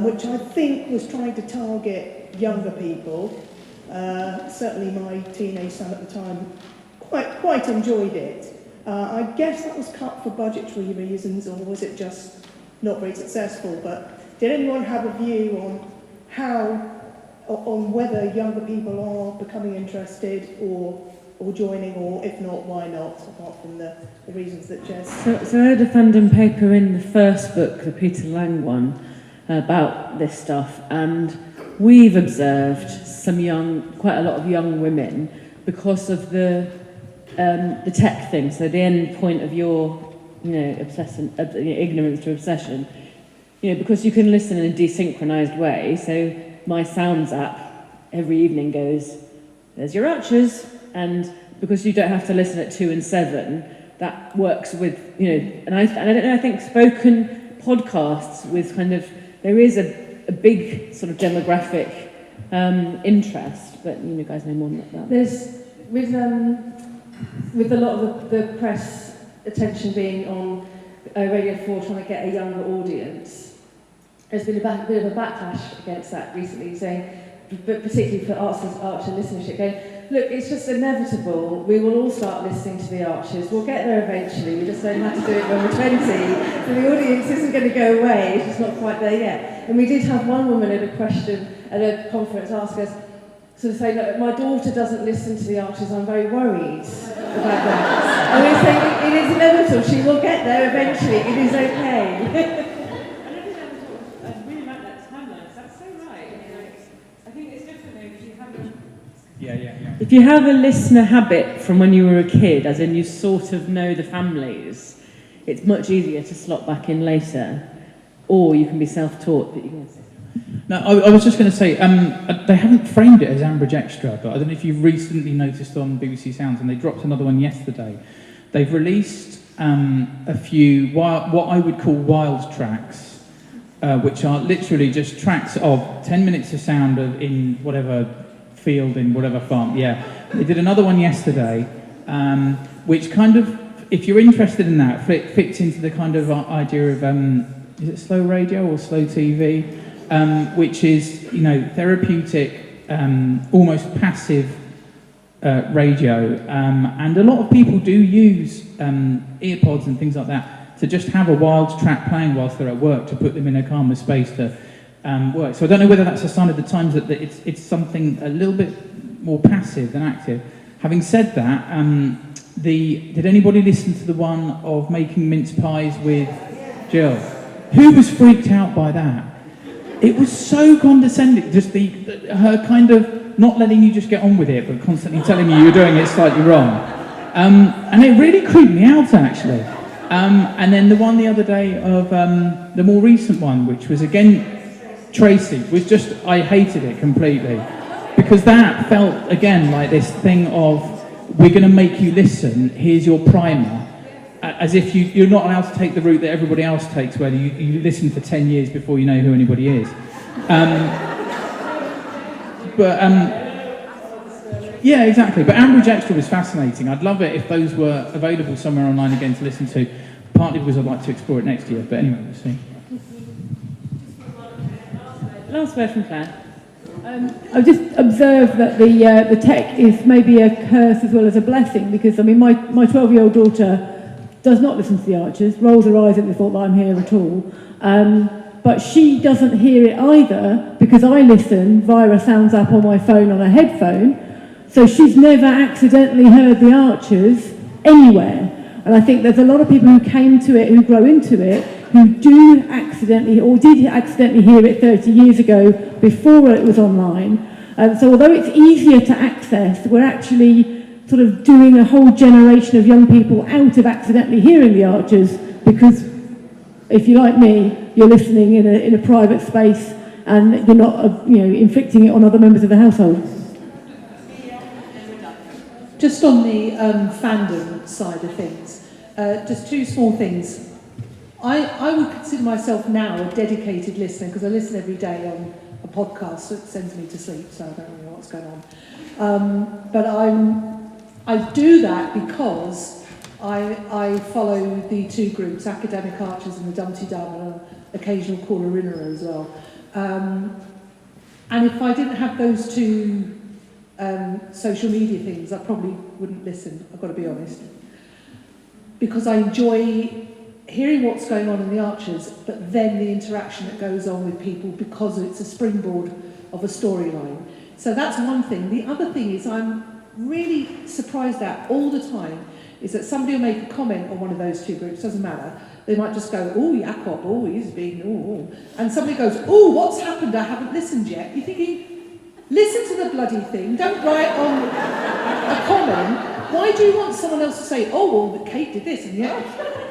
Speaker 13: which I think was trying to target younger people. Certainly my teenage son at the time quite enjoyed it. I guess that was cut for budgetary reasons, or was it just not very successful? But did anyone have a view on whether younger people are becoming interested or joining, or if not, why not, apart from the reasons that Jess...
Speaker 1: So I had a fandom paper in the first book, the Peter Lang one, about this stuff, and we've observed quite a lot of young women, because of the tech thing, so the end point of your, ignorance to obsession, because you can listen in a desynchronized way. So my Sounds app every evening goes, "There's your Archers," and because you don't have to listen at 2 and 7, that works with, and I don't know, I think spoken podcasts with there is a big sort of demographic interest, but you guys know more about that.
Speaker 14: There's, with a lot of the press attention being on Radio 4 trying to get a younger audience, there's been a bit of a backlash against that recently, saying, but particularly for Archer listenership, going, look, it's just inevitable. We will all start listening to the Archers. We'll get there eventually. We just don't have to do it when we're 20. So the audience isn't going to go away. It's just not quite there yet. And we did have one woman at a conference ask us, sort of say, look, my daughter doesn't listen to the Archers. I'm very worried about that. And we're saying it is inevitable. She will get there eventually. It is okay.
Speaker 1: If you have a listener habit from when you were a kid, as in you sort of know the families, it's much easier to slot back in later, or you can be self-taught. But you can say.
Speaker 6: No, I was just going to say, they haven't framed it as Ambridge Extra, but I don't know if you've recently noticed on BBC Sounds, and they dropped another one yesterday. They've released a few what I would call wild tracks, which are literally just tracks of 10 minutes of sound in whatever field in whatever farm. Yeah, they did another one yesterday, which kind of, if you're interested in that, fits into the kind of idea of is it slow radio or slow TV, which is therapeutic, almost passive radio, and a lot of people do use earpods and things like that to just have a wild track playing whilst they're at work, to put them in a calmer space to work. So I don't know whether that's a sign of the times that it's something a little bit more passive than active. Having said that, did anybody listen to the one of making mince pies with Jill? Who was freaked out by that? It was so condescending, just her kind of not letting you just get on with it, but constantly telling you you're doing it slightly wrong. And it really creeped me out, actually. And then the one the other day of the more recent one, which was again Tracy, was just, I hated it completely, because that felt again like this thing of, we're going to make you listen, here's your primer, as if you're not allowed to take the route that everybody else takes, where you listen for 10 years before you know who anybody is. Yeah, exactly. But Ambridge Extra was fascinating. I'd love it if those were available somewhere online again to listen to, partly because I'd like to explore it next year, but anyway, we'll see.
Speaker 1: Last word from Claire.
Speaker 2: I've just observed that the tech is maybe a curse as well as a blessing, because my 12-year-old daughter does not listen to the Archers, rolls her eyes at the thought that I'm here at all, but she doesn't hear it either, because I listen via a Sounds app on my phone on a headphone, so she's never accidentally heard the Archers anywhere. And I think there's a lot of people who came to it, who grow into it, who do accidentally, or did accidentally hear it 30 years ago before it was online. So although it's easier to access, we're actually sort of doing a whole generation of young people out of accidentally hearing the Archers, because if you're like me, you're listening in a private space and you're not inflicting it on other members of the household.
Speaker 12: Just on the fandom side of things, just two small things. I would consider myself now a dedicated listener, because I listen every day on a podcast that sends me to sleep, so I don't really know what's going on. But I do that because I follow the two groups, Academic Archers and the Dumpty Dum, and an occasional Callerina as well. And if I didn't have those two social media things, I probably wouldn't listen, I've got to be honest. Because I enjoy hearing what's going on in the Archers, but then the interaction that goes on with people, because it's a springboard of a storyline. So that's one thing. The other thing is I'm really surprised at all the time is that somebody will make a comment on one of those two groups, doesn't matter. They might just go, oh, Jakob, oh, he's been, oh. And somebody goes, oh, what's happened? I haven't listened yet. You're thinking, listen to the bloody thing. Don't write on a comment. Why do you want someone else to say, oh, well, Kate did this, and yeah?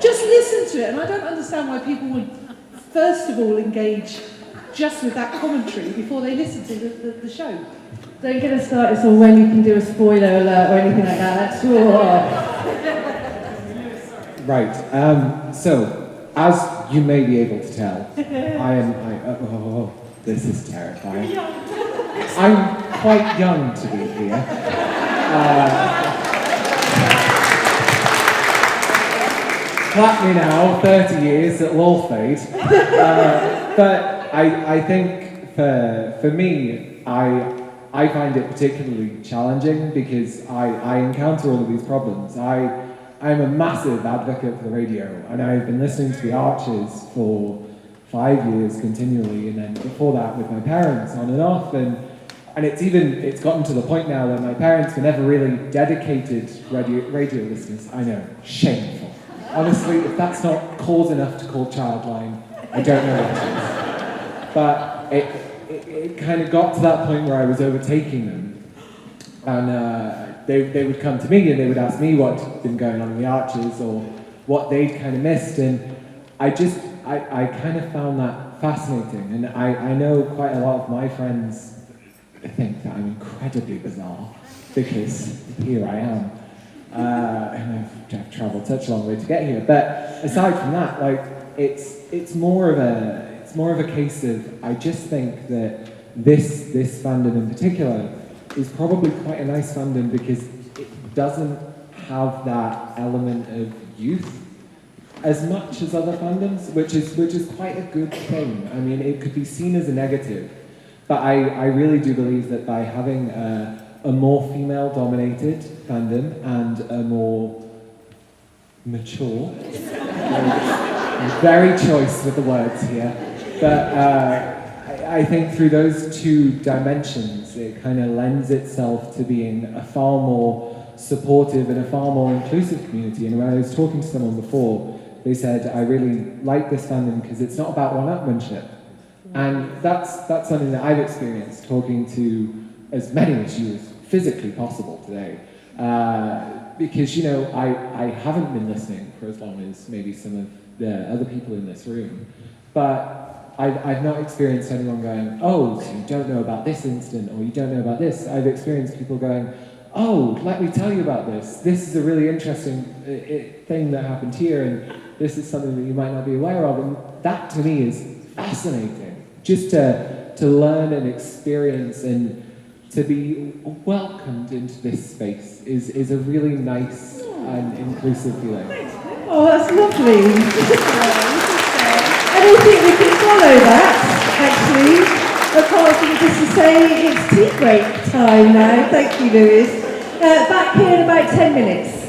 Speaker 12: Just listen to it. And I don't understand why people would, first of all, engage just with that commentary before they listen to the show.
Speaker 14: Don't get us started on when you can do a spoiler alert or anything like that. That's
Speaker 17: Right. So, as you may be able to tell, this is terrifying. I'm quite young to be here. Clap me now, 30 years, it'll all fade. But I think for me, I find it particularly challenging because I encounter all of these problems. I'm a massive advocate for the radio, and I've been listening to the Archers for 5 years continually, and then before that with my parents on and off, and it's gotten to the point now where my parents were never really dedicated radio listeners. I know, shameful. Honestly, if that's not cause enough to call Childline, I don't know what it is. But it kind of got to that point where I was overtaking them. And they would come to me and they would ask me what'd been going on in the Archers or what they'd kind of missed. And I kind of found that fascinating. And I know quite a lot of my friends think that I'm incredibly bizarre because here I am. And I've travelled such a long way to get here. But aside from that, like it's more of a case of I just think that this fandom in particular is probably quite a nice fandom because it doesn't have that element of youth as much as other fandoms, which is quite a good thing. I mean, it could be seen as a negative, but I really do believe that by having a more female-dominated fandom and a more mature, very choice with the words here, but I think through those two dimensions, it kind of lends itself to being a far more supportive and a far more inclusive community. And when I was talking to someone before, they said, I really like this fandom because it's not about one-upmanship. And that's something that I've experienced talking to as many as you as physically possible today. Because, you know, I haven't been listening for as long as maybe some of the other people in this room. But I've not experienced anyone going, oh, so you don't know about this incident, or you don't know about this. I've experienced people going, oh, let me tell you about this. This is a really interesting thing that happened here, and this is something that you might not be aware of. And that, to me, is fascinating. Just to learn and experience and to be welcomed into this space is a really nice and inclusive feeling.
Speaker 14: Oh, that's lovely. I don't think we can follow that, actually, apart from just to say it's tea break time now. Thank you, Lewis. Back here in about 10 minutes.